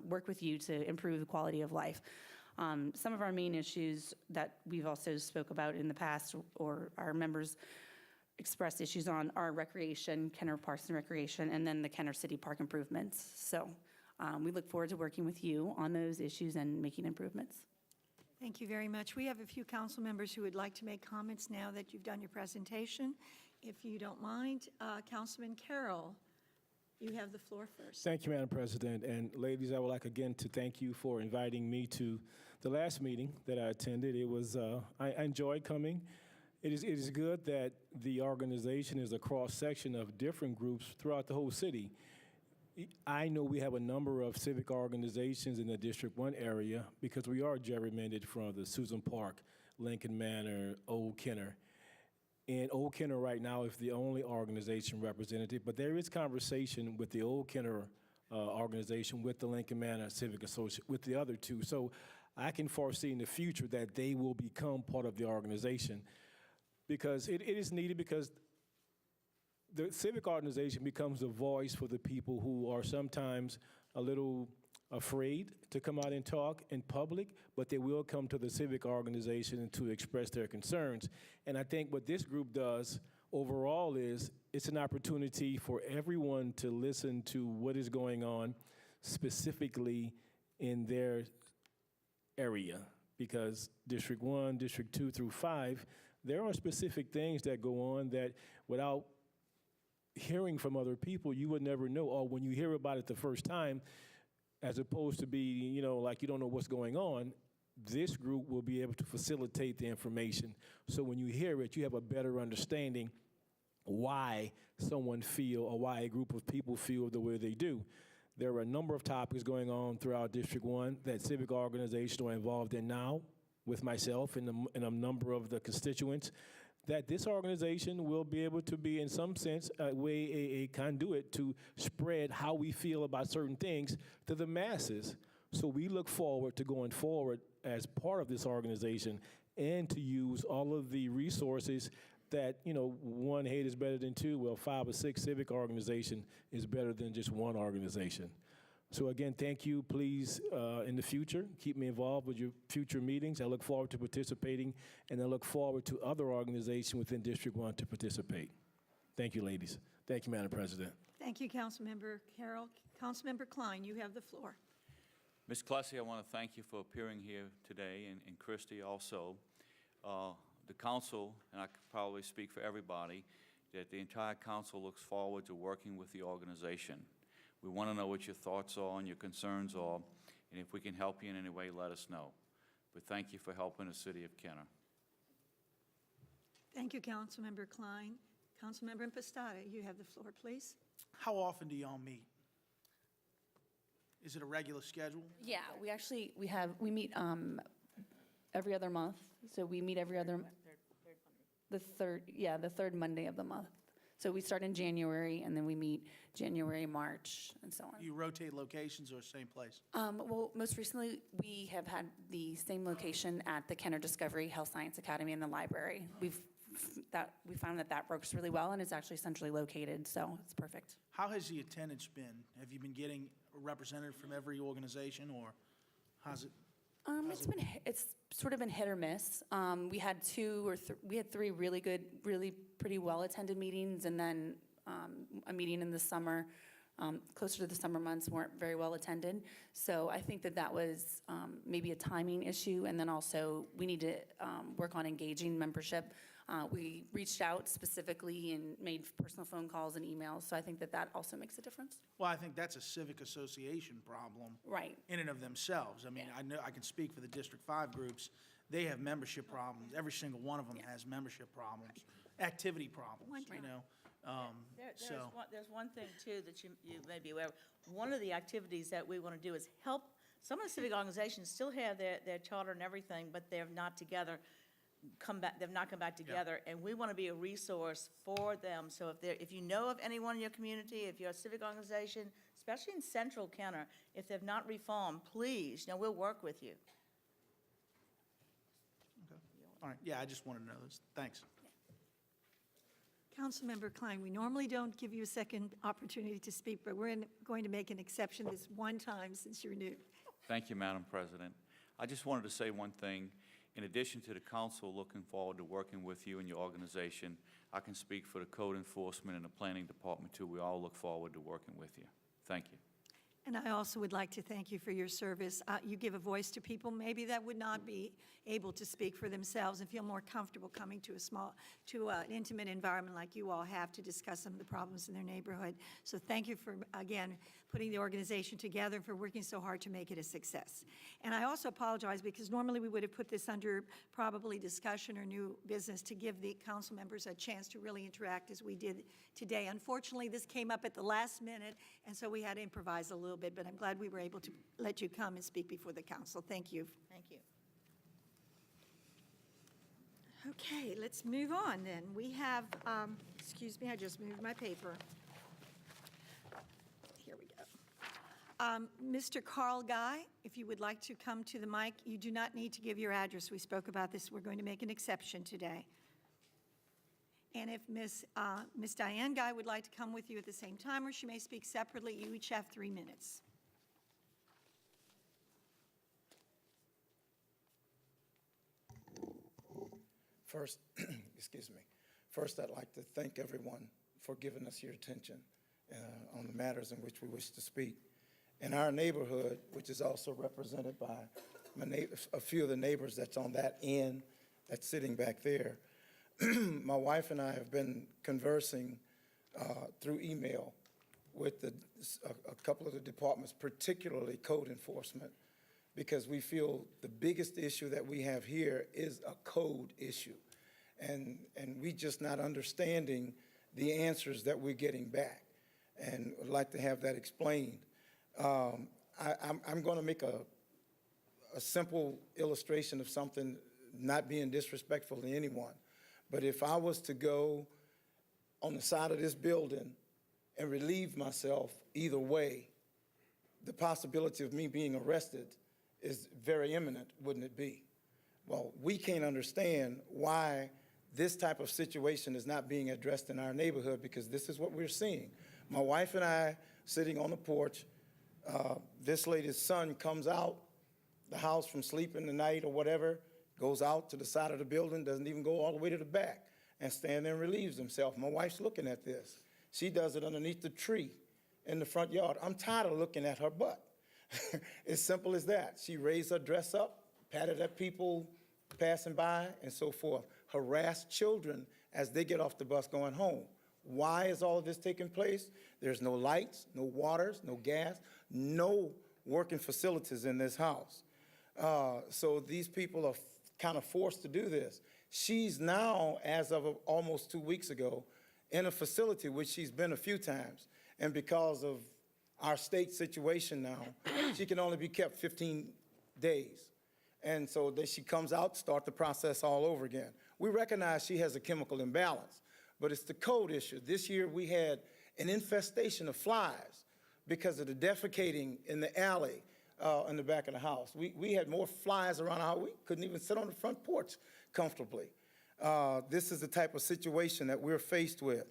work with you to improve the quality of life. Some of our main issues that we've also spoke about in the past, or our members expressed issues on, are recreation, Kenner Parks and Recreation, and then the Kenner City Park improvements. So we look forward to working with you on those issues and making improvements. Thank you very much. We have a few council members who would like to make comments now that you've done your presentation. If you don't mind, Councilman Carroll, you have the floor first. Thank you, Madam President. And ladies, I would like again to thank you for inviting me to the last meeting that I attended. It was, I enjoyed coming. It is good that the organization is a cross-section of different groups throughout the whole city. I know we have a number of civic organizations in the District 1 area, because we are gerrymandered from the Susan Park, Lincoln Manor, Old Kenner. And Old Kenner right now is the only organization represented, but there is conversation with the Old Kenner organization, with the Lincoln Manor Civic Association, with the other two. So I can foresee in the future that they will become part of the organization. because it is needed, because the civic organization becomes a voice for the people who are sometimes a little afraid to come out and talk in public, but they will come to the civic organization to express their concerns. And I think what this group does overall is it's an opportunity for everyone to listen to what is going on specifically in their area, because District 1, District 2 through 5, there are specific things that go on that without hearing from other people, you would never know, or when you hear about it the first time, as opposed to be, you know, like you don't know what's going on, this group will be able to facilitate the information. So when you hear it, you have a better understanding why someone feel, or why a group of people feel the way they do. There are a number of topics going on throughout District 1 that civic organizations are involved in now, with myself and a number of the constituents, that this organization will be able to be, in some sense, a conduit to spread how we feel about certain things to the masses. So we look forward to going forward as part of this organization and to use all of the resources that, you know, one head is better than two. Well, 5 or 6 civic organization is better than just one organization. So again, thank you. Please, in the future, keep me involved with your future meetings. I look forward to participating, and I look forward to other organizations within District 1 to participate. Thank you, ladies. Thank you, Madam President. Thank you, Councilmember Carroll. Councilmember Klein, you have the floor. Ms. Clussy, I want to thank you for appearing here today, and Christie also. The council, and I could probably speak for everybody, that the entire council looks forward to working with the organization. We want to know what your thoughts are and your concerns are, and if we can help you in any way, let us know. But thank you for helping the city of Kenner. Thank you, Councilmember Klein. Councilmember Impostata, you have the floor, please. How often do y'all meet? Is it a regular schedule? Yeah, we meet every other month. So we meet every other, the third Monday of the month. So we start in January, and then we meet January, March, and so on. You rotate locations or same place? Well, most recently, we have had the same location at the Kenner Discovery Health Science Academy in the library. We found that works really well, and it's actually centrally located, so it's perfect. How has the attendance been? Have you been getting a representative from every organization, or how's it? It's sort of been hit or miss. We had 3 really good, really pretty well-attended meetings, and then a meeting in the summer, closer to the summer months, weren't very well attended. So I think that was maybe a timing issue, and then also we need to work on engaging membership. We reached out specifically and made personal phone calls and emails, so I think that also makes a difference. Well, I think that's a civic association problem. Right. In and of themselves. I mean, I know, I can speak for the District 5 groups. They have membership problems. Every single one of them has membership problems, activity problems, you know? There's one thing, too, that you may be aware of. One of the activities that we want to do is help, some of the civic organizations still have their charter and everything, but they're not together. They've not come back together, and we want to be a resource for them. So if you know of anyone in your community, if you're a civic organization, especially in Central Kenner, if they've not reformed, please, we'll work with you. Okay. All right, yeah, I just wanted to know this. Thanks. Councilmember Klein, we normally don't give you a second opportunity to speak, but we're going to make an exception this one time since you're new. Thank you, Madam President. I just wanted to say one thing. In addition to the council looking forward to working with you and your organization, I can speak for the code enforcement and the planning department, too. We all look forward to working with you. Thank you. And I also would like to thank you for your service. You give a voice to people maybe that would not be able to speak for themselves and feel more comfortable coming to an intimate environment like you all have to discuss some of the problems in their neighborhood. So thank you for, again, putting the organization together and for working so hard to make it a success. And I also apologize because normally we would have put this under probably discussion or new business to give the council members a chance to really interact as we did today. Unfortunately, this came up at the last minute, and so we had to improvise a little bit, but I'm glad we were able to let you come and speak before the council. Thank you. Thank you. Okay, let's move on then. We have, excuse me, I just moved my paper. Here we go. Mr. Carl Guy, if you would like to come to the mic, you do not need to give your address. We spoke about this. We're going to make an exception today. And if Ms. Diane Guy would like to come with you at the same time, or she may speak separately, you each have 3 minutes. First, excuse me. First, I'd like to thank everyone for giving us your attention on the matters in which we wish to speak. In our neighborhood, which is also represented by a few of the neighbors that's on that end, that's sitting back there, my wife and I have been conversing through email with a couple of the departments, particularly code enforcement, because we feel the biggest issue that we have here is a code issue. And we just not understanding the answers that we're getting back. And would like to have that explained. I'm going to make a simple illustration of something, not being disrespectful to anyone. But if I was to go on the side of this building and relieve myself either way, the possibility of me being arrested is very imminent, wouldn't it be? Well, we can't understand why this type of situation is not being addressed in our neighborhood, because this is what we're seeing. My wife and I sitting on the porch, this lady's son comes out the house from sleeping the night or whatever, goes out to the side of the building, doesn't even go all the way to the back, and stand there and relieves himself. My wife's looking at this. She does it underneath the tree in the front yard. I'm tired of looking at her butt. As simple as that. She raised her dress up, patted at people passing by, and so forth. Harassed children as they get off the bus going home. Why is all of this taking place? There's no lights, no waters, no gas, no working facilities in this house. So these people are kind of forced to do this. She's now, as of almost 2 weeks ago, in a facility which she's been a few times. And because of our state situation now, she can only be kept 15 days. And so then she comes out, start the process all over again. We recognize she has a chemical imbalance, but it's the code issue. This year we had an infestation of flies because of the defecating in the alley in the back of the house. We had more flies around our house. We couldn't even sit on the front porch comfortably. This is the type of situation that we're faced with.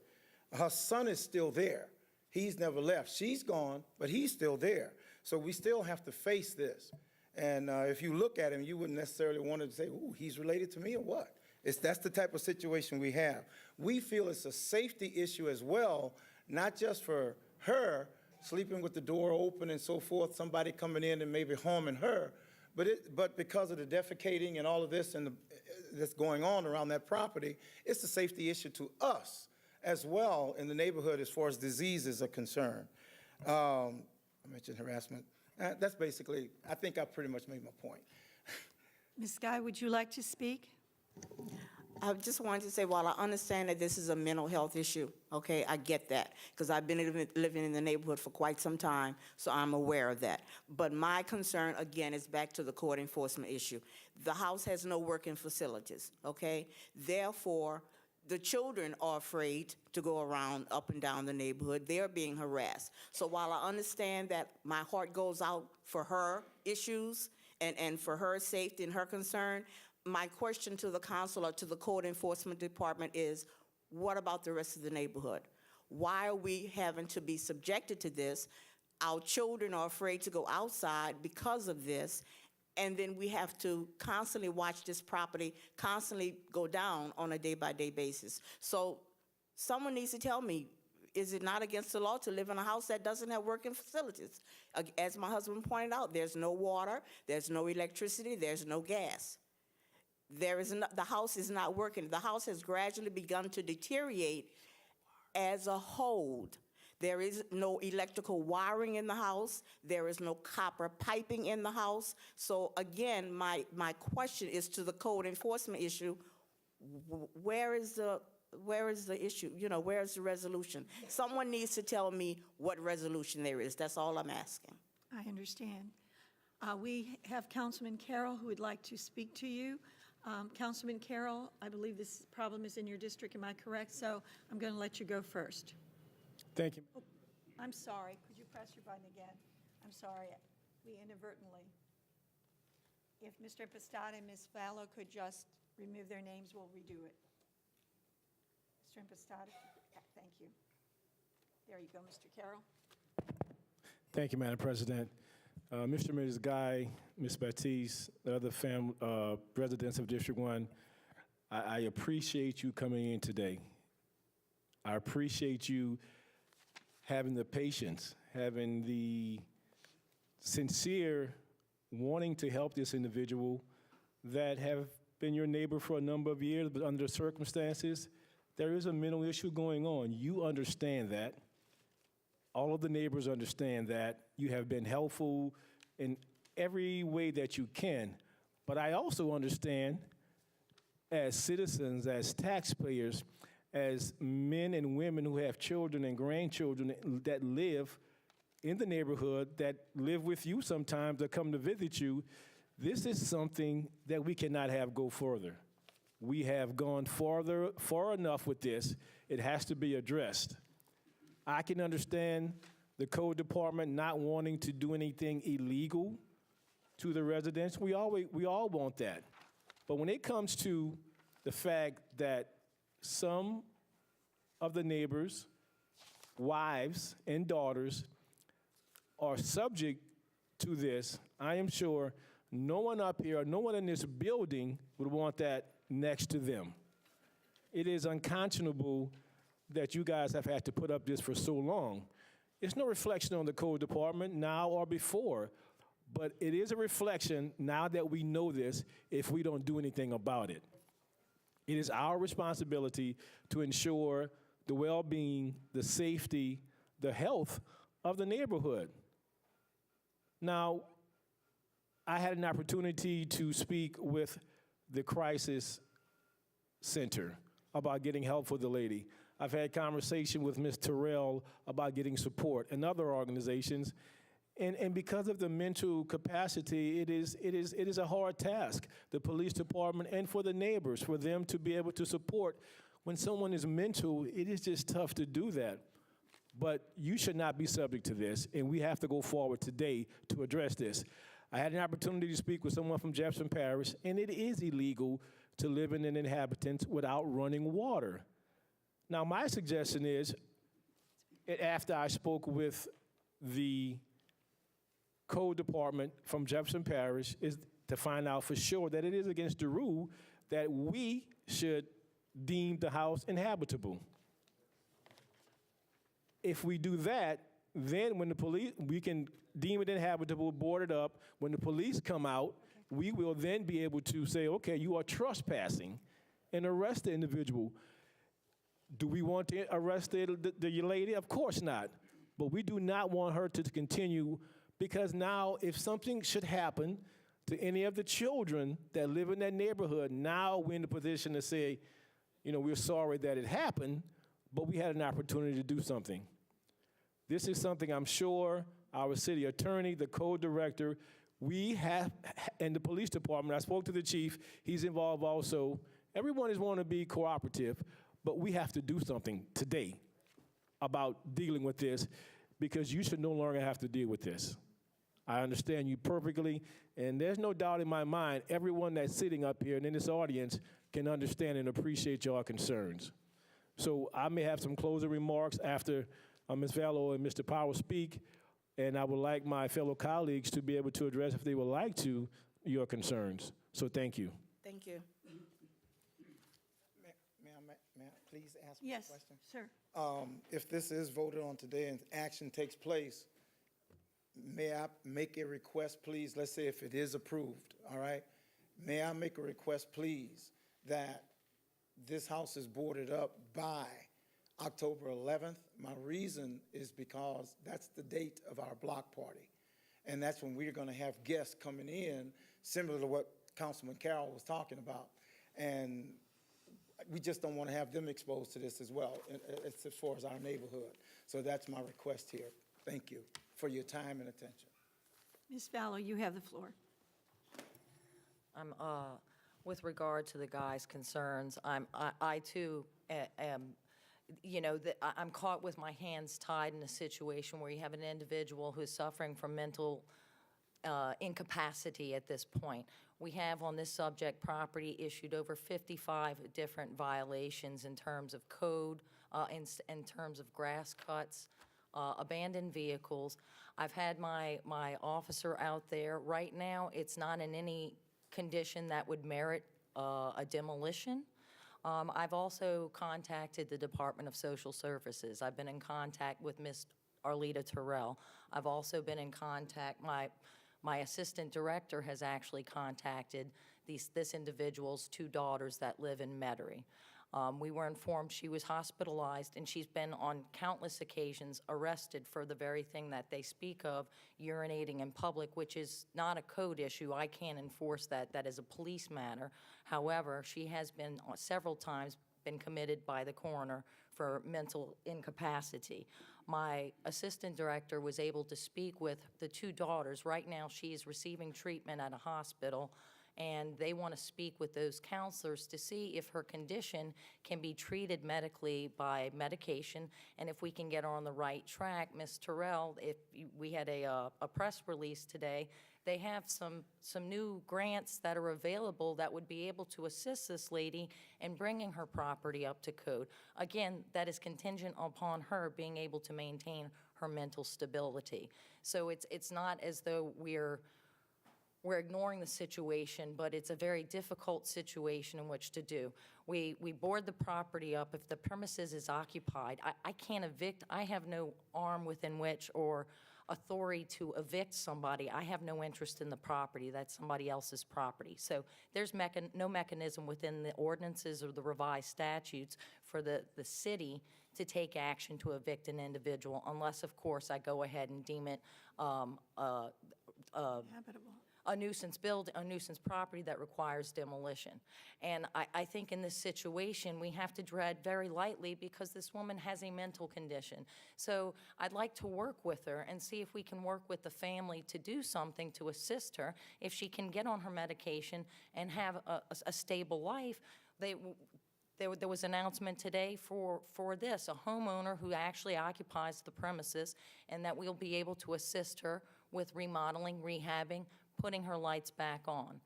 Her son is still there. He's never left. She's gone, but he's still there. So we still have to face this. And if you look at him, you wouldn't necessarily want to say, ooh, he's related to me or what? That's the type of situation we have. We feel it's a safety issue as well, not just for her sleeping with the door open and so forth, somebody coming in and maybe harming her, but because of the defecating and all of this and that's going on around that property, it's a safety issue to us as well in the neighborhood as far as diseases are concerned. I mentioned harassment. That's basically, I think I pretty much made my point. Ms. Guy, would you like to speak? I just wanted to say, while I understand that this is a mental health issue, okay, I get that, because I've been living in the neighborhood for quite some time, so I'm aware of that. But my concern, again, is back to the code enforcement issue. The house has no working facilities, okay? Therefore, the children are afraid to go around up and down the neighborhood. They're being harassed. So while I understand that my heart goes out for her issues and for her safety and her concern, my question to the council or to the code enforcement department is, what about the rest of the neighborhood? Why are we having to be subjected to this? Our children are afraid to go outside because of this, and then we have to constantly watch this property constantly go down on a day-by-day basis. So someone needs to tell me, is it not against the law to live in a house that doesn't have working facilities? As my husband pointed out, there's no water, there's no electricity, there's no gas. The house is not working. The house has gradually begun to deteriorate as a whole. There is no electrical wiring in the house. There is no copper piping in the house. So again, my question is to the code enforcement issue, where is the issue? You know, where is the resolution? Someone needs to tell me what resolution there is. That's all I'm asking. I understand. We have Councilman Carroll who would like to speak to you. Councilman Carroll, I believe this problem is in your district, am I correct? So I'm going to let you go first. Thank you. Oh, I'm sorry. Could you press your button again? I'm sorry. We inadvertently. If Mr. Pastada and Ms. Fallow could just remove their names, we'll redo it. Mr. Impastato. Thank you. There you go, Mr. Carroll. Thank you, Madam President. Mr. and Mrs. Guy, Ms. Baptiste, the other residents of District 1, I appreciate you coming in today. I appreciate you having the patience, having the sincere wanting to help this individual that have been your neighbor for a number of years, but under the circumstances, there is a mental issue going on. You understand that. All of the neighbors understand that. You have been helpful in every way that you can. But I also understand, as citizens, as taxpayers, as men and women who have children and grandchildren that live in the neighborhood, that live with you sometimes, that come to visit you, this is something that we cannot have go further. We have gone far enough with this. It has to be addressed. I can understand the code department not wanting to do anything illegal to the residents. We all want that. But when it comes to the fact that some of the neighbors, wives and daughters, are subject to this, I am sure no one up here, no one in this building would want that next to them. It is unconscionable that you guys have had to put up this for so long. It's no reflection on the code department now or before, but it is a reflection now that we know this if we don't do anything about it. It is our responsibility to ensure the well-being, the safety, the health of the neighborhood. Now, I had an opportunity to speak with the crisis center about getting help for the lady. I've had conversation with Ms. Terrell about getting support and other organizations. And because of the mental capacity, it is a hard task, the police department and for the neighbors, for them to be able to support. When someone is mental, it is just tough to do that. But you should not be subject to this, and we have to go forward today to address this. I had an opportunity to speak with someone from Jefferson Parish, and it is illegal to live in an inhabitant without running water. Now, my suggestion is, after I spoke with the code department from Jefferson Parish, is to find out for sure that it is against the rule that we should deem the house inhabitable. If we do that, then when the police, we can deem it inhabitable, board it up. When the police come out, we will then be able to say, okay, you are trespassing, and arrest the individual. Do we want to arrest the lady? Of course not. But we do not want her to continue, because now if something should happen to any of the children that live in that neighborhood, now we're in the position to say, you know, we're sorry that it happened, but we had an opportunity to do something. This is something I'm sure our city attorney, the code director, we have, and the police department, I spoke to the chief, he's involved also. Everyone is wanting to be cooperative, but we have to do something today about dealing with this, because you should no longer have to deal with this. I understand you perfectly, and there's no doubt in my mind, everyone that's sitting up here and in this audience can understand and appreciate your concerns. So I may have some closing remarks after Ms. Vallow and Mr. Powell speak, and I would like my fellow colleagues to be able to address, if they would like to, your concerns. So thank you. Thank you. May I please ask a Yes, question? sir. If this is voted on today and action takes place, may I make a request, please? Let's say if it is approved, all right? May I make a request, please, that this house is boarded up by October 11th? My reason is because that's the date of our block party. And that's when we're going to have guests coming in, similar to what Councilman Carroll was talking about. And we just don't want to have them exposed to this as well, as far as our neighborhood. So that's my request here. Thank you for your time and attention. Ms. Vallow, you have the floor. With regard to the guy's concerns, I too am, you know, I'm caught with my hands tied in a situation where you have an individual who is suffering from mental incapacity at this point. We have on this subject property issued over 55 different violations in terms of code, in terms of grass cuts, abandoned vehicles. I've had my officer out there. Right now, it's not in any condition that would merit a demolition. I've also contacted the Department of Social Services. I've been in contact with Ms. Arlita Terrell. I've also been in contact, my assistant director has actually contacted this individual's 2 daughters that live in Metairie. We were informed she was hospitalized, and she's been on countless occasions arrested for the very thing that they speak of, urinating in public, which is not a code issue. I can't enforce that. That is a police matter. However, she has been several times been committed by the coroner for mental incapacity. My assistant director was able to speak with the 2 daughters. Right now, she is receiving treatment at a hospital, and they want to speak with those counselors to see if her condition can be treated medically by medication, and if we can get her on the right track. Ms. Terrell, we had a press release today, they have some new grants that are available that would be able to assist this lady in bringing her property up to code. Again, that is contingent upon her being able to maintain her mental stability. So it's not as though we're ignoring the situation, but it's a very difficult situation in which to do. We board the property up. If the premises is occupied, I can't evict. I have no arm within which or authority to evict somebody. I have no interest in the property. That's somebody else's property. So there's no mechanism within the ordinances or the revised statutes for the city to take action to evict an individual, unless, of course, I go ahead and deem it Habitable. a nuisance property that requires demolition. And I think in this situation, we have to tread very lightly because this woman has a mental condition. So I'd like to work with her and see if we can work with the family to do something to assist her. If she can get on her medication and have a stable life, there was an announcement today for this, a homeowner who actually occupies the premises, and that we'll be able to assist her with remodeling, rehabbing, putting her lights back on.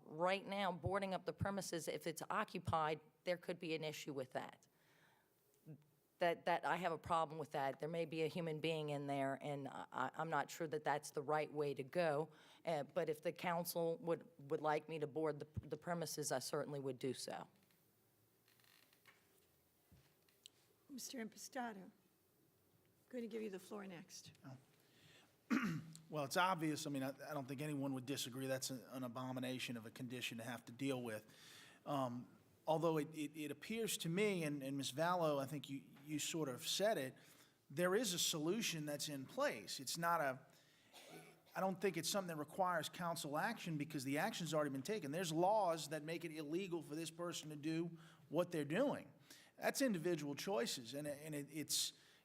Right now, boarding up the premises, if it's occupied, there could be an issue with that. That I have a problem with that. There may be a human being in there, and I'm not sure that that's the right way to go. But if the council would like me to board the premises, I certainly would do so. Mr. Impastato, going to give you the floor next. Well, it's obvious. I mean, I don't think anyone would disagree. That's an abomination of a condition to have to deal with. Although it appears to me, and Ms. Vallow, I think you sort of said it, there is a solution that's in place. It's not I don't think it's something that requires council action because the action's already been taken. There's laws that make it illegal for this person to do what they're doing. That's individual choices, and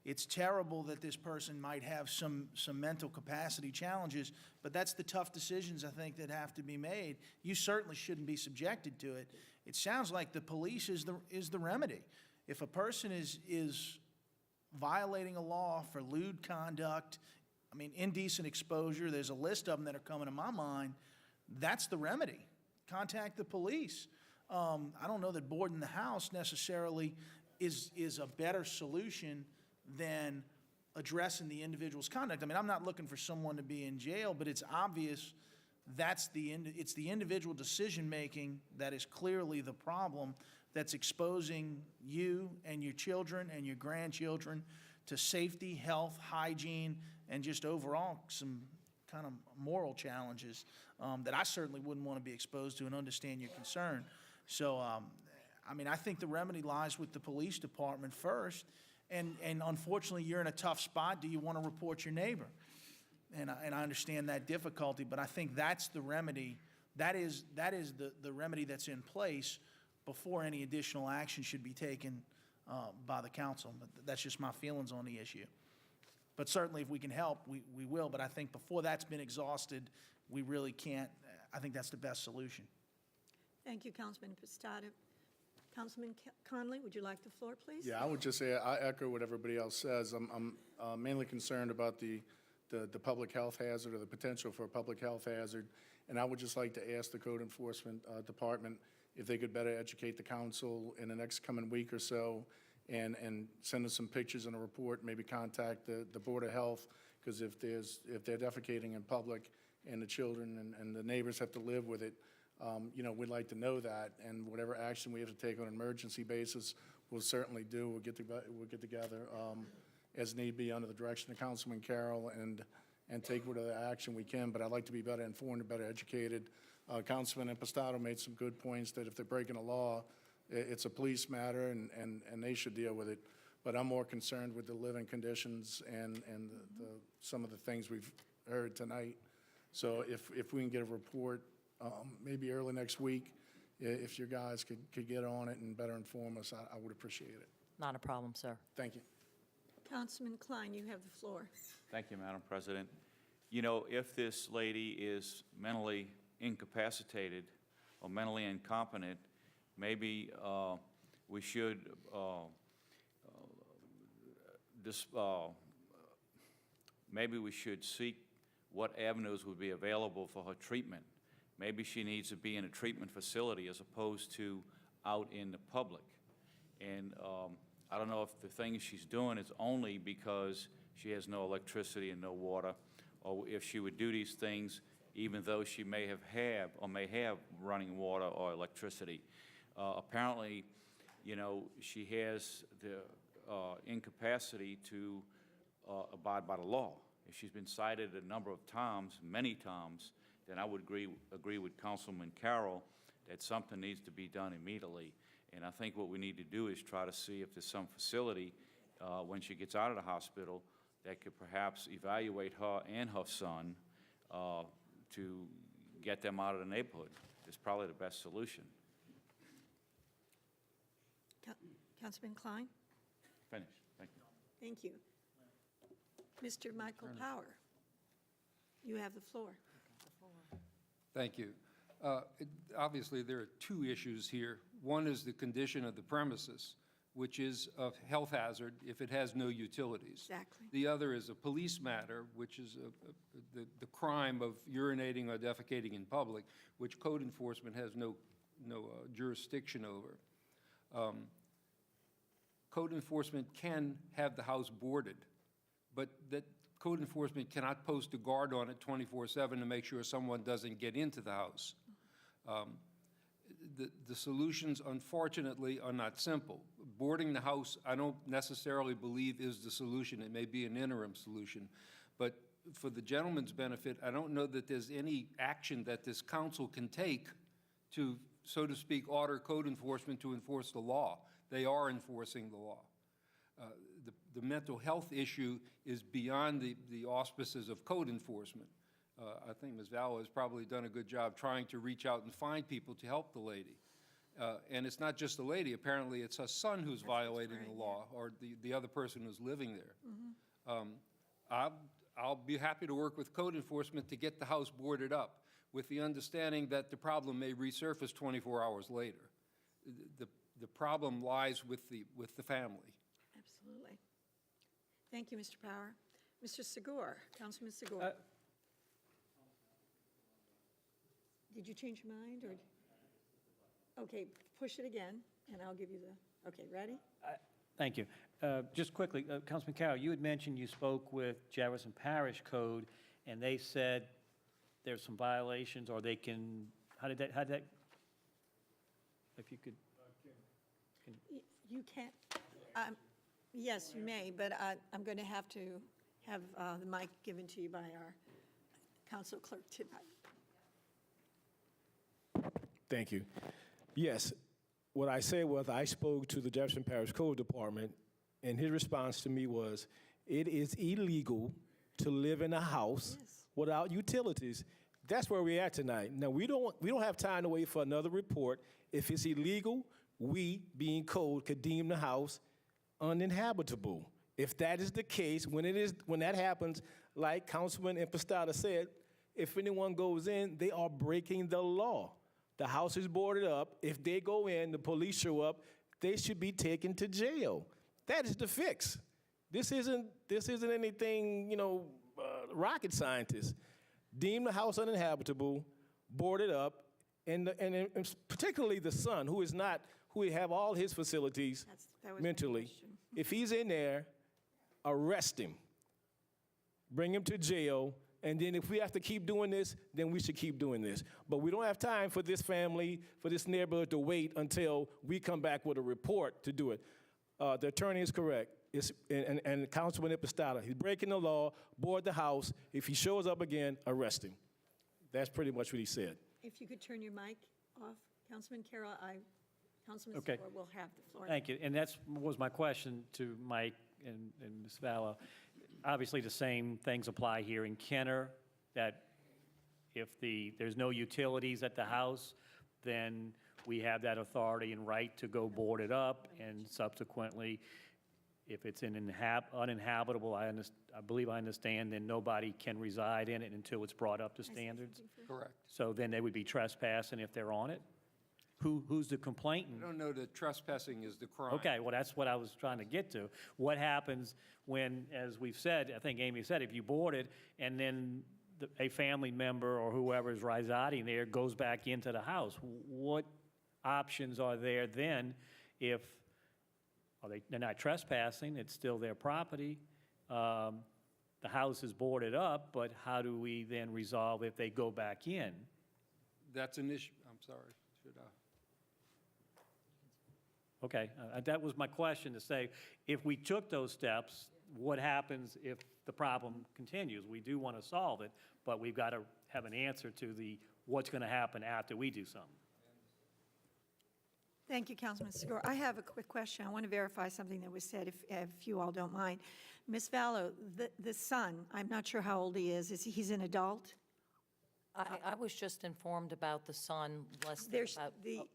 it's terrible that this person might have some mental capacity challenges, but that's the tough decisions, I think, that have to be made. You certainly shouldn't be subjected to it. It sounds like the police is the remedy. If a person is violating a law for lewd conduct, I mean, indecent exposure, there's a list of them that are coming to my mind, that's the remedy. Contact the police. I don't know that boarding the house necessarily is a better solution than addressing the individual's conduct. I mean, I'm not looking for someone to be in jail, but it's obvious it's the individual decision-making that is clearly the problem that's exposing you and your children and your grandchildren to safety, health, hygiene, and just overall some kind of moral challenges that I certainly wouldn't want to be exposed to and understand your concern. So, I mean, I think the remedy lies with the police department first. And unfortunately, you're in a tough spot. Do you want to report your neighbor? And I understand that difficulty, but I think that's the remedy. That is the remedy that's in place before any additional action should be taken by the council. But that's just my feelings on the issue. But certainly, if we can help, we will. But I think before that's been exhausted, we really can't. I think that's the best solution. Thank you, Councilman Impastato. Councilman Conley, would you like the floor, please? Yeah, I would just say I echo what everybody else says. I'm mainly concerned about the the public health hazard or the potential for a public health hazard. And I would just like to ask the Code Enforcement Department if they could better educate the council in the next coming week or so and send us some pictures and a report, maybe contact the Board of Health, because if they're defecating in public and the children and the neighbors have to live with it, you know, we'd like to know that, and whatever action we have to take on an emergency basis, we'll certainly do. We'll get together as need be under the direction of Councilman Carroll and take whatever action we can, but I'd like to be better informed and better educated. Councilman Impastato made some good points that if they're breaking a law, it's a police matter and they should deal with it. But I'm more concerned with the living conditions and some of the things we've heard tonight. So if we can get a report, maybe early next week, if your guys could get on it and better inform us, I would appreciate it. Not a problem, sir. Thank you. Councilman Klein, you have the floor. Thank you, Madam President. You know, if this lady is mentally incapacitated or mentally incompetent, maybe we should maybe we should seek what avenues would be available for her treatment. Maybe she needs to be in a treatment facility as opposed to out in the public. And I don't know if the things she's doing is only because she has no electricity and no water, or if she would do these things even though she may have running water or electricity. Apparently, you know, she has the incapacity to abide by the law. If she's been cited a number of times, many times, then I would agree with Councilman Carroll that something needs to be done immediately. And I think what we need to do is try to see if there's some facility when she gets out of the hospital that could perhaps evaluate her and her son to get them out of the neighborhood. It's probably the best solution. Councilman Klein? Finished. Thank you. Thank you. Mr. Michael Power, you have the floor. Thank you. Obviously, there are two issues here. One is the condition of the premises, which is a health hazard if it has no utilities. Exactly. The other is a police matter, which is the crime of urinating or defecating in public, which code enforcement has no jurisdiction over. Code enforcement can have the house boarded, but that code enforcement cannot post a guard on it 24/7 to make sure someone doesn't get into the house. The solutions, unfortunately, are not simple. Boarding the house, I don't necessarily believe is the solution. It may be an interim solution. But for the gentleman's benefit, I don't know that there's any action that this council can take to, so to speak, order code enforcement to enforce the law. They are enforcing the law. The mental health issue is beyond the auspices of code enforcement. I think Ms. Vallow has probably done a good job trying to reach out and find people to help the lady. And it's not just the lady. Apparently, it's her son who's violating the law, or the other person who's living there. I'll be happy to work with code enforcement to get the house boarded up, with the understanding that the problem may resurface 24 hours later. The problem lies with the family. Absolutely. Thank you, Mr. Power. Mr. Sigur, Councilman Sigur. Did you change your mind, or? Okay, push it again, and I'll give you the, okay, ready? Thank you. Just quickly, Councilman Carroll, you had mentioned you spoke with Jefferson Parish Code, and they said there's some violations, or they can, how did that, if you could. You can't, yes, you may, but I'm going to have to have the mic given to you by our council clerk tonight. Thank you. Yes, what I said was I spoke to the Jefferson Parish Code Department, and his response to me was, it is illegal to live in a house without utilities. That's where we're at tonight. Now, we don't have time to wait for another report. If it's illegal, we, being code, could deem the house uninhabitable. If that is the case, when that happens, like Councilman Impastato said, if anyone goes in, they are breaking the law. The house is boarded up. If they go in, the police show up, they should be taken to jail. That is the fix. This isn't anything, rocket scientists. Deem the house uninhabitable, board it up, and particularly the son, who have all his facilities That was my mentally. question. If he's in there, arrest him, bring him to jail, and then if we have to keep doing this, then we should keep doing this. But we don't have time for this family, for this neighborhood to wait until we come back with a report to do it. The attorney is correct. And Councilman Ipostata, he's breaking the law, board the house. If he shows up again, arrest him. That's pretty much what he said. If you could turn your mic off, Councilman Carroll, Councilman Okay. Segura will have the floor. Thank you. And that was my question to Mike and Ms. Vallow. Obviously, the same things apply here in Kenner, that if there's no utilities at the house, then we have that authority and right to go board it up, and subsequently, if it's uninhabitable, I believe I understand, then nobody can reside in it until it's brought up to standards. Correct. So then they would be trespassing if they're on it? Who's the complainant? I don't know that trespassing is the crime. Okay, well, that's what I was trying to get to. What happens when, as we've said, I think Amy said, if you board it and then a family member or whoever is residing there goes back into the house? What options are there then if they're not trespassing, it's still their property, the house is boarded up, but how do we then resolve if they go back in? That's an issue, I'm sorry, should I? Okay, that was my question, to say, if we took those steps, what happens if the problem continues? We do want to solve it, but we've got to have an answer to what's going to happen after we do something. Thank you, Councilman Segura. I have a quick question. I want to verify something that was said, if you all don't mind. Ms. Vallow, the son, I'm not sure how old he is. He's an adult? I was just informed about the son less than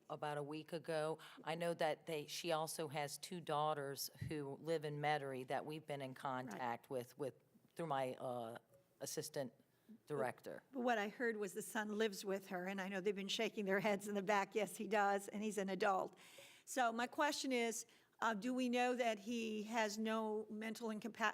about a week ago. I know that she also has two daughters who live in Metairie that we've been in contact with through my assistant director. But what I heard was the son lives with her, and I know they've been shaking their heads in the back. Yes, he does, and he's an adult. So my question is, do we know that he has no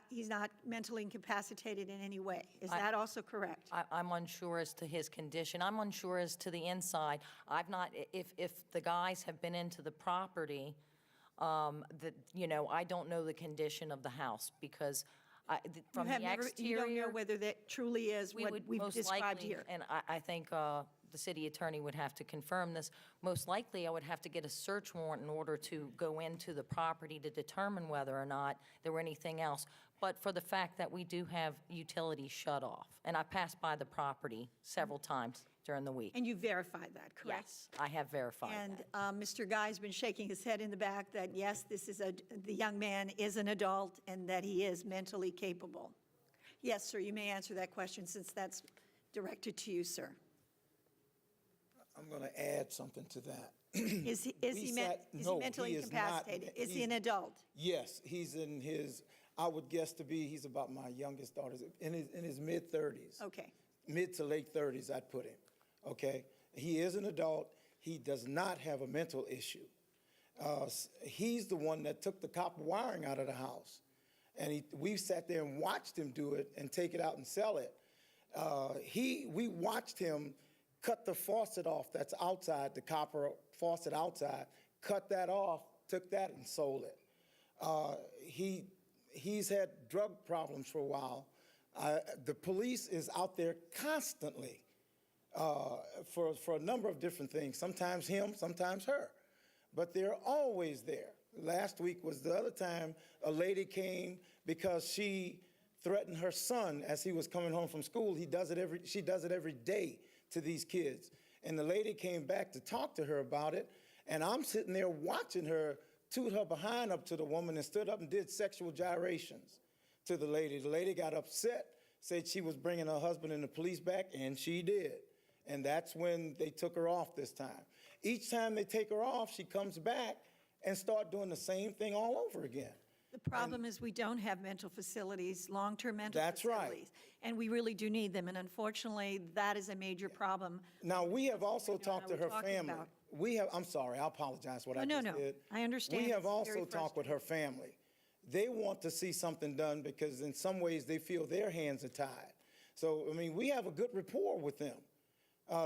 he's not mentally incapacitated in any way? Is that also correct? I'm unsure as to his condition. I'm unsure as to the inside. I've not, if the guys have been into the property, I don't know the condition of the house because from the exterior. You don't know whether that truly is what we've most described likely, here? and I think the city attorney would have to confirm this. Most likely, I would have to get a search warrant in order to go into the property to determine whether or not there were anything else. But for the fact that we do have utilities shut off, and I passed by the property several times during the week. And you verified that, correct? Yes, I have verified that. And Mr. Guy's been shaking his head in the back that, yes, the young man is an adult and that he is mentally capable. Yes, sir, you may answer that question since that's directed to you, sir. I'm going to add something to that. Is he mentally incapacitated? Is he an adult? Yes, he's in his, I would guess he's about my youngest daughter's, in his mid-30s. Okay. Mid to late 30s, I'd put him, okay? He is an adult. He does not have a mental issue. He's the one that took the copper wiring out of the house. And we sat there and watched him do it and take it out and sell it. We watched him cut the faucet off that's outside, the copper faucet outside, cut that off, took that and sold it. He's had drug problems for a while. The police is out there constantly for a number of different things, sometimes him, sometimes her, but they're always there. Last week was the other time a lady came because she threatened her son as he was coming home from school. She does it every day to these kids. And the lady came back to talk to her about it, and I'm sitting there watching her toot her behind up to the woman and stood up and did sexual gyrations to the lady. The lady got upset, said she was bringing her husband and the police back, and she did. And that's when they took her off this time. Each time they take her off, she comes back and start doing the same thing all over again. The problem is we don't have mental facilities, long-term mental That's facilities. right. And we really do need them, and unfortunately, that is a major problem. Now, we have also talked to her talking family. about. I'm sorry, I apologize what I No, just did. I understand. We have It's very also talked with her family. They want to see something done because in some ways they feel their hands are tied. So, I mean, we have a good rapport with them.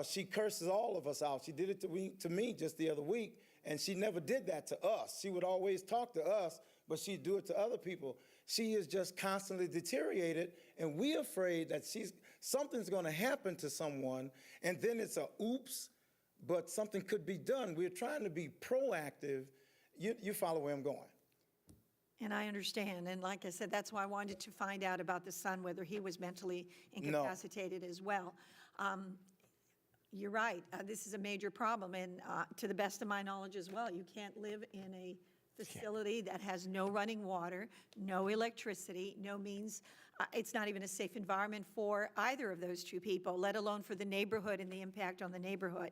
She curses all of us out. She did it to me just the other week, and she never did that to us. She would always talk to us, but she'd do it to other people. She is just constantly deteriorated, and we're afraid that something's going to happen to someone, and then it's a oops, but something could be done. We're trying to be proactive. You follow where I'm going. And I understand, and like I said, that's why I wanted to find out about the son, whether he was mentally incapacitated as well. You're right, this is a major problem, and to the best of my knowledge as well, you can't live in a facility that has no running water, no electricity, no means, it's not even a safe environment for either of those two people, let alone for the neighborhood and the impact on the neighborhood.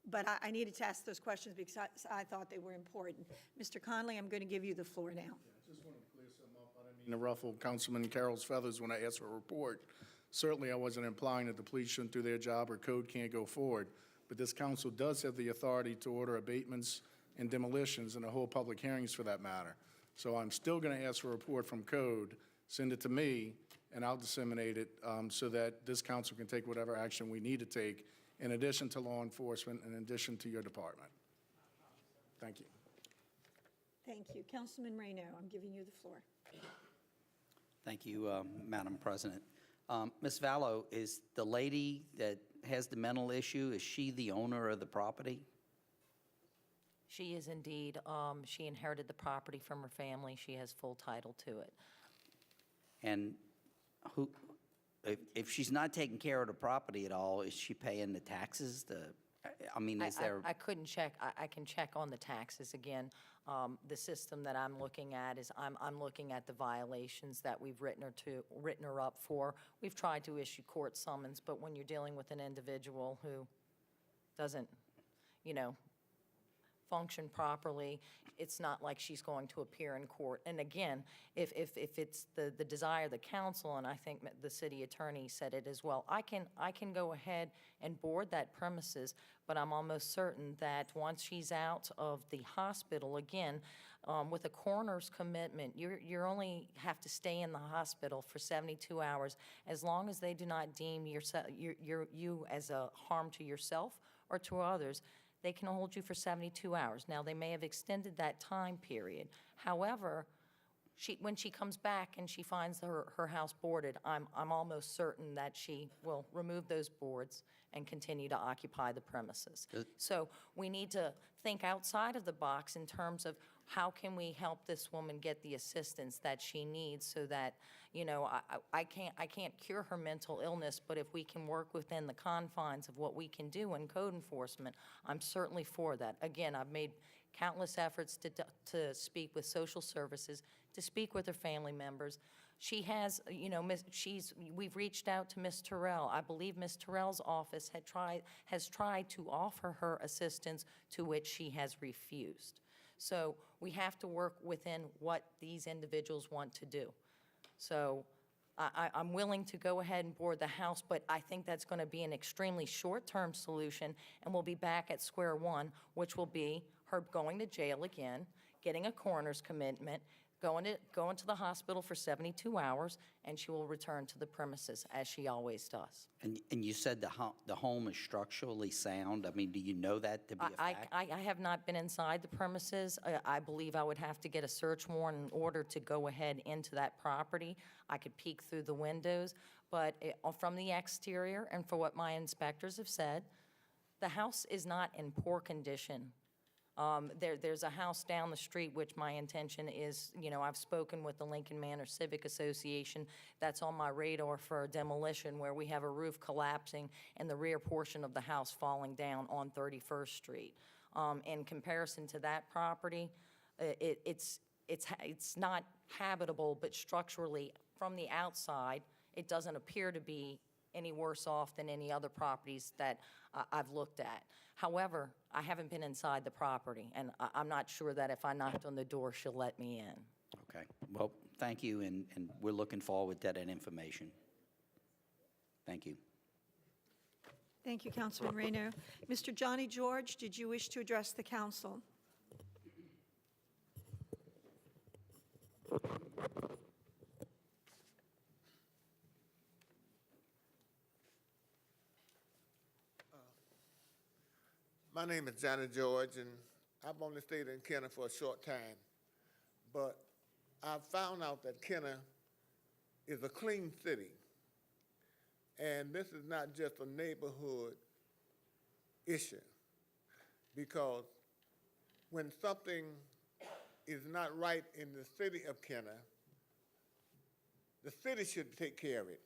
But I needed to ask those questions because I thought they were important. Mr. Conley, I'm going to give you the floor now. Just wanted to clear something up. I didn't mean to ruffle Councilman Carroll's feathers when I asked for a report. Certainly, I wasn't implying that the police shouldn't do their job or code can't go forward, but this council does have the authority to order abatements and demolitions and to hold public hearings for that matter. So I'm still going to ask for a report from code, send it to me, and I'll disseminate it so that this council can take whatever action we need to take in addition to law enforcement, in addition to your department. Thank you. Thank you. Councilman Reno, I'm giving you the floor. Thank you, Madam President. Ms. Vallow, is the lady that has the mental issue, is she the owner of the property? She is indeed. She inherited the property from her family. She has full title to it. And who, if she's not taking care of the property at all, is she paying the taxes? I mean, is there? I couldn't check. I can check on the taxes again. The system that I'm looking at is I'm looking at the violations that we've written her up for. We've tried to issue court summons, but when you're dealing with an individual who doesn't, function properly, it's not like she's going to appear in court. And again, if it's the desire of the council, and I think the city attorney said it as well, I can go ahead and board that premises, but I'm almost certain that once she's out of the hospital, again, with a coroner's commitment, you only have to stay in the hospital for 72 hours as long as they do not deem you as a harm to yourself or to others. They can hold you for 72 hours. Now, they may have extended that time period. However, when she comes back and she finds her house boarded, I'm almost certain that she will remove those boards and continue to occupy the premises. So we need to think outside of the box in terms of how can we help this woman get the assistance that she needs so that, I can't cure her mental illness, but if we can work within the confines of what we can do in code enforcement, I'm certainly for that. Again, I've made countless efforts to speak with social services, to speak with her family members. She has, we've reached out to Ms. Terrell. I believe Ms. Terrell's office has tried to offer her assistance, to which she has refused. So we have to work within what these individuals want to do. So I'm willing to go ahead and board the house, but I think that's going to be an extremely short-term solution, and we'll be back at square one, which will be her going to jail again, getting a coroner's commitment, going to the hospital for 72 hours, and she will return to the premises, as she always does. And you said the home is structurally sound. I mean, do you know that to be a fact? I have not been inside the premises. I believe I would have to get a search warrant in order to go ahead into that property. I could peek through the windows, but from the exterior, and for what my inspectors have said, the house is not in poor condition. There's a house down the street, which my intention is, I've spoken with the Lincoln Manor Civic Association. That's on my radar for demolition, where we have a roof collapsing and the rear portion of the house falling down on 31st Street. In comparison to that property, it's not habitable, but structurally, from the outside, it doesn't appear to be any worse off than any other properties that I've looked at. However, I haven't been inside the property, and I'm not sure that if I knocked on the door, she'll let me in. Okay. Well, thank you, and we're looking forward to that information. Thank you. Thank you, Councilman Reno. Mr. Johnny George, did you wish to address the council? My name is Johnny George, and I've only stayed in Kenner for a short time. But I found out that Kenner is a clean city. And this is not just a neighborhood issue, because when something is not right in the city of Kenner, the city should take care of it.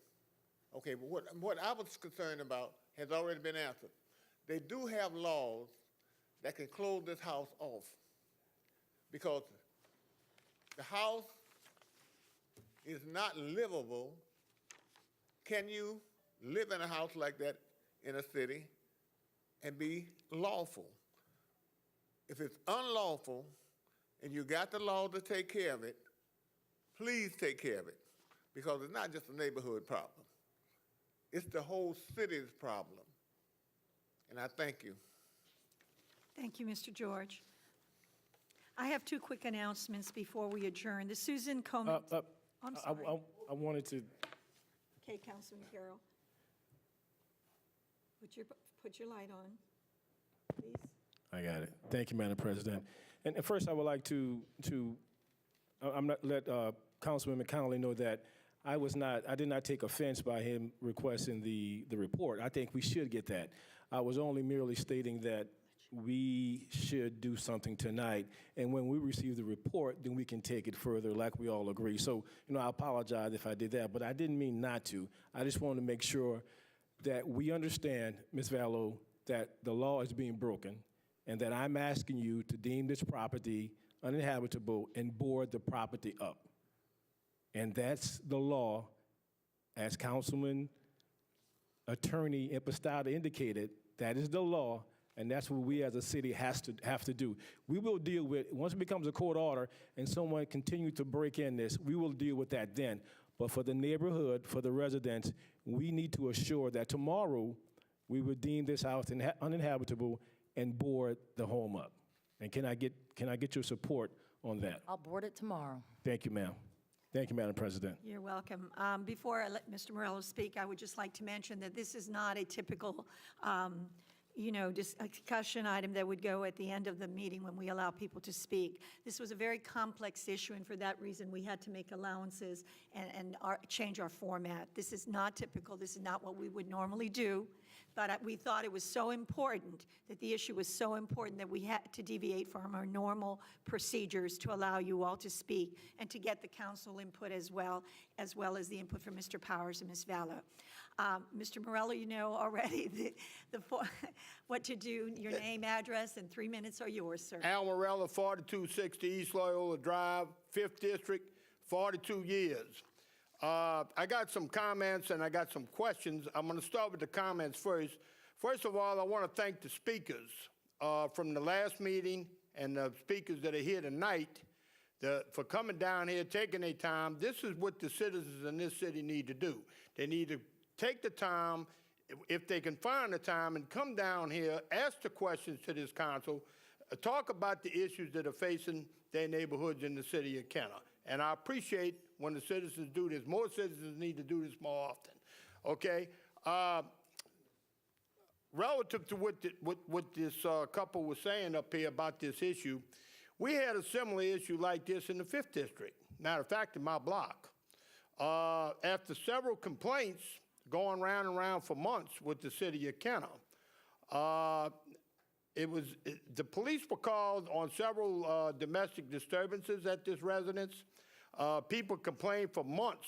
Okay, but what I was concerned about has already been answered. They do have laws that can close this house off, because the house is not livable. Can you live in a house like that in a city and be lawful? If it's unlawful and you got the law to take care of it, please take care of it, because it's not just a neighborhood problem. It's the whole city's problem. And I thank you. Thank you, Mr. George. I have two quick announcements before we adjourn. The Susan Komen. I'm sorry. I wanted to, Okay, Councilman Carroll. Put your light on, please. I got it. Thank you, Madam President. And first, I would like to let Councilman Connolly know that I did not take offense by him requesting the report. I think we should get that. I was only merely stating that we should do something tonight, and when we receive the report, then we can take it further like we all agree. So, I apologize if I did that, but I didn't mean not to. I just wanted to make sure that we understand, Ms. Vallow, that the law is being broken, and that I'm asking you to deem this property uninhabitable and board the property up. And that's the law, as Councilman Attorney Impastato indicated. That is the law, and that's what we as a city have to do. We will deal with, once it becomes a court order and someone continues to break in this, we will deal with that then. But for the neighborhood, for the residents, we need to assure that tomorrow we will deem this house uninhabitable and board the home up. And can I get your support on that? I'll board it tomorrow. Thank you, ma'am. Thank you, Madam President. You're welcome. Before I let Mr. Morello speak, I would just like to mention that this is not a typical, discussion item that would go at the end of the meeting when we allow people to speak. This was a very complex issue, and for that reason, we had to make allowances and change our format. This is not typical. This is not what we would normally do. But we thought it was so important, that the issue was so important that we had to deviate from our normal procedures to allow you all to speak and to get the council input as well as the input from Mr. Powers and Ms. Vallow. Mr. Morello, you know already what to do, your name, address, and 3 minutes are yours, sir. Al Morello, 4260 East Loyola Drive, 5th District, 42 years. I got some comments and I got some questions. I'm going to start with the comments first. First of all, I want to thank the speakers from the last meeting and the speakers that are here tonight for coming down here, taking their time. This is what the citizens in this city need to do. They need to take the time, if they can find the time, and come down here, ask the questions to this council, talk about the issues that are facing their neighborhoods in the city of Kenner. And I appreciate when the citizens do this. More citizens need to do this more often, okay? Relative to what this couple was saying up here about this issue, we had a similar issue like this in the 5th District. Matter of fact, in my block. After several complaints going round and round for months with the city of Kenner, the police were called on several domestic disturbances at this residence. People complained for months,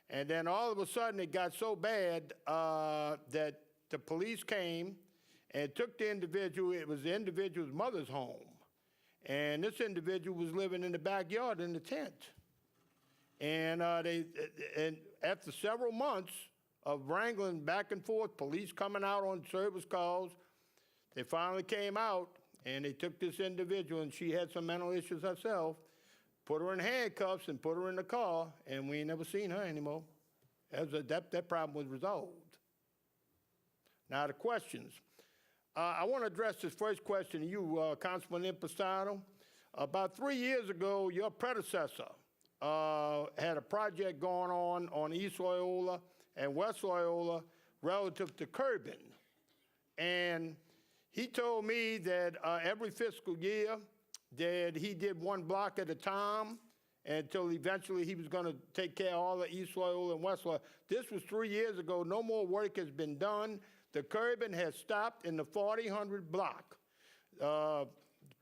and then all of a sudden it got so bad that the police came and took the individual. It was the individual's mother's home, and this individual was living in the backyard in the tent. And and after several months of wrangling back and forth, police coming out on service calls, they finally came out and they took this individual, and she had some mental issues herself, put her in handcuffs and put her in the car, and we ain't never seen her anymore. That problem was resolved. Now the questions. I want to address this first question to you, Councilman Impastato. About 3 years ago, your predecessor had a project going on East Loyola and West Loyola relative to curbing. And He told me that every fiscal year that he did one block at a time until eventually he was going to take care of all of East Loyola and West Loyola. This was 3 years ago. No more work has been done. The curbing has stopped in the 4000 block.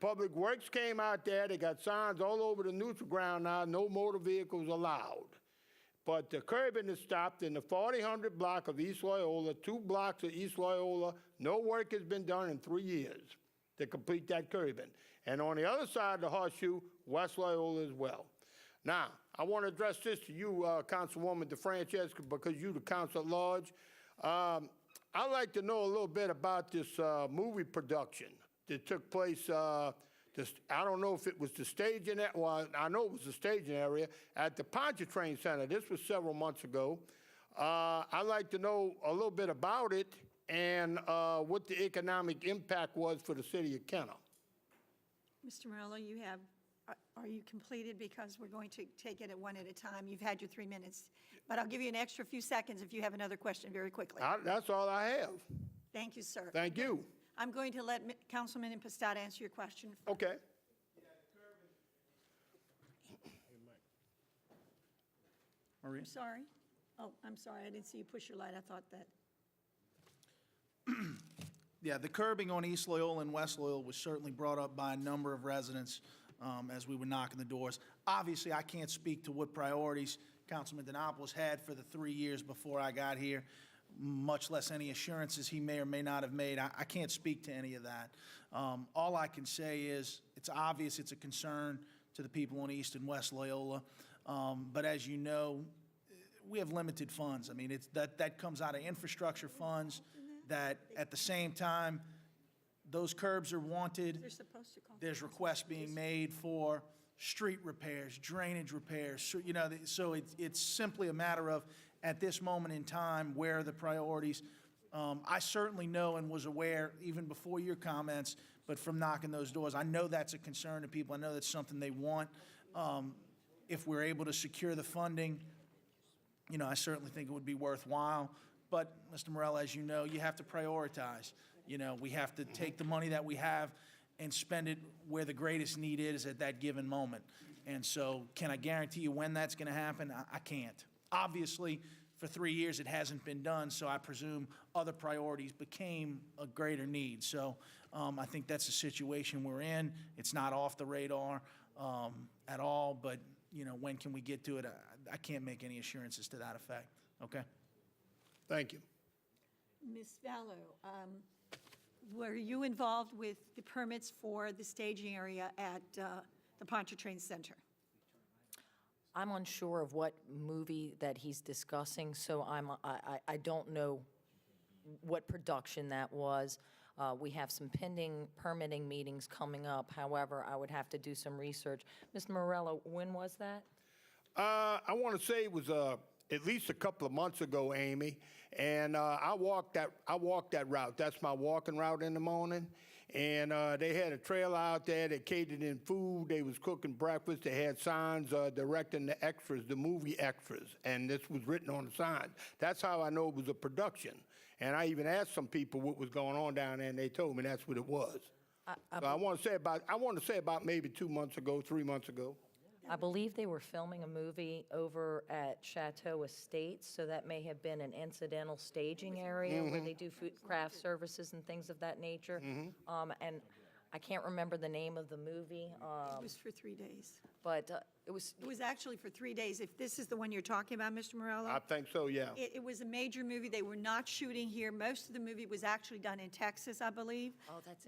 Public Works came out there. They got signs all over the neutral ground now, no motor vehicles allowed. But the curbing is stopped in the 4000 block of East Loyola, 2 blocks of East Loyola. No work has been done in 3 years to complete that curbing. And on the other side of the horseshoe, West Loyola as well. Now, I want to address this to you, Councilwoman DeFrancesca, because you're the council at large. I'd like to know a little bit about this movie production that took place. I don't know if it was the staging, well, I know it was the staging area at the Pontchartrain Center. This was several months ago. I'd like to know a little bit about it and what the economic impact was for the city of Kenner. Mr. Morello, you have, are you completed? Because we're going to take it one at a time. You've had your 3 minutes, but I'll give you an extra few seconds if you have another question very quickly. That's all I have. Thank you, sir. Thank you. I'm going to let Councilman Impastat answer your question. Okay. Maria? I'm sorry. Oh, I'm sorry. I didn't see you push your light. I thought that. Yeah, the curbing on East Loyola and West Loyola was certainly brought up by a number of residents as we were knocking the doors. Obviously, I can't speak to what priorities Councilman Denopoulos had for the 3 years before I got here, much less any assurances he may or may not have made. I can't speak to any of that. All I can say is it's obvious it's a concern to the people on East and West Loyola. But as you know, we have limited funds. I mean, that comes out of infrastructure funds that at the same time, those curbs are wanted. They're supposed to call. There's requests being made for street repairs, drainage repairs, you know, so it's simply a matter of, at this moment in time, where are the priorities? I certainly know and was aware, even before your comments, but from knocking those doors, I know that's a concern to people. I know that's something they want. If we're able to secure the funding, you know, I certainly think it would be worthwhile. But, Mr. Morell, as you know, you have to prioritize. You know, we have to take the money that we have and spend it where the greatest need is at that given moment. And so, can I guarantee you when that's going to happen? I can't. Obviously, for 3 years, it hasn't been done, so I presume other priorities became a greater need. So I think that's the situation we're in. It's not off the radar at all, but, you know, when can we get to it? I can't make any assurances to that effect, okay? Thank you. Ms. Vallow, were you involved with the permits for the staging area at the Pontchartrain Center? I'm unsure of what movie that he's discussing, so I don't know what production that was. We have some pending permitting meetings coming up. However, I would have to do some research. Mr. Morello, when was that? I want to say it was at least a couple of months ago, Amy, and I walked that route. That's my walking route in the morning. And they had a trailer out there that catered in food. They was cooking breakfast. They had signs directing the extras, the movie extras, and this was written on the sign. That's how I know it was a production. And I even asked some people what was going on down there, and they told me that's what it was. So I want to say about maybe 2 months ago, 3 months ago. I believe they were filming a movie over at Chateau Estates, so that may have been an incidental staging area where they do food craft services and things of that nature. And I can't remember the name of the movie. It was for 3 days. But it was... It was actually for 3 days. If this is the one you're talking about, Mr. Morello? I think so, yeah. It was a major movie. They were not shooting here. Most of the movie was actually done in Texas, I believe. Oh, that's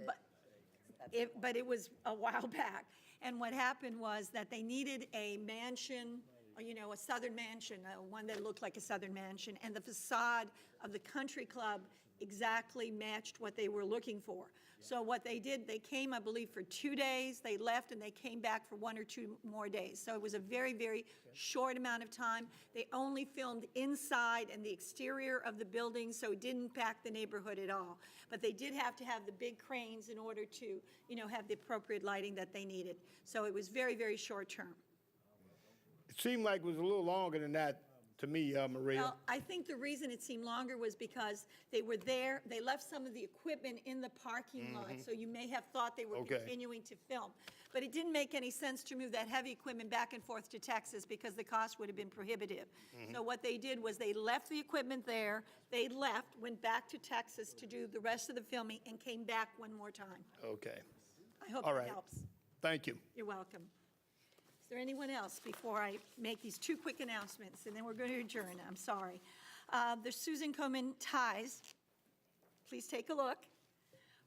it. But it was a while back. And what happened was that they needed a mansion, you know, a southern mansion, one that looked like a southern mansion, and the facade of the country club exactly matched what they were looking for. So what they did, they came, I believe, for 2 days, they left, and they came back for 1 or 2 more days. So it was a very, very short amount of time. They only filmed inside and the exterior of the building, so it didn't impact the neighborhood at all. But they did have to have the big cranes in order to, you know, have the appropriate lighting that they needed. So it was very, very short term. It seemed like it was a little longer than that to me, Maria. Well, I think the reason it seemed longer was because they were there, they left some of the equipment in the parking lot, so you may have thought they were Okay. continuing to film. But it didn't make any sense to move that heavy equipment back and forth to Texas because the cost would have been prohibitive. So what they did was they left the equipment there, they left, went back to Texas to do the rest of the filming, and came back one more time. Okay, I hope All that right. helps. thank you. You're welcome. Is there anyone else before I make these two quick announcements, and then we're going to adjourn? I'm sorry. The Susan Komen ties, please take a look,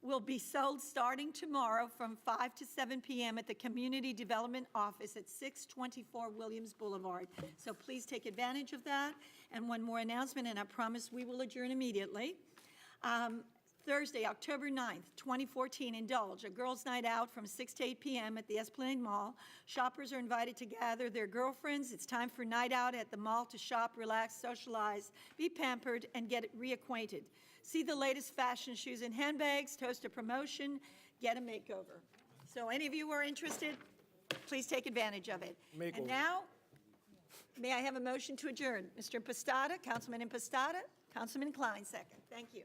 will be sold starting tomorrow from 5 to 7 p.m. at the Community Development Office at 624 Williams Boulevard. So please take advantage of that. And one more announcement, and I promise we will adjourn immediately. Thursday, October 9th, 2014, Indulge, a girls' night out from 6 to 8 p.m. at the Esplanade Mall. Shoppers are invited to gather their girlfriends. It's time for night out at the mall to shop, relax, socialize, be pampered, and get reacquainted. See the latest fashion shoes and handbags, host a promotion, get a makeover. So any of you who are interested, please take advantage of it. And now, may I have a motion to adjourn? Mr. Impostata, Councilman Impostata, Councilman Klein, second. Thank you.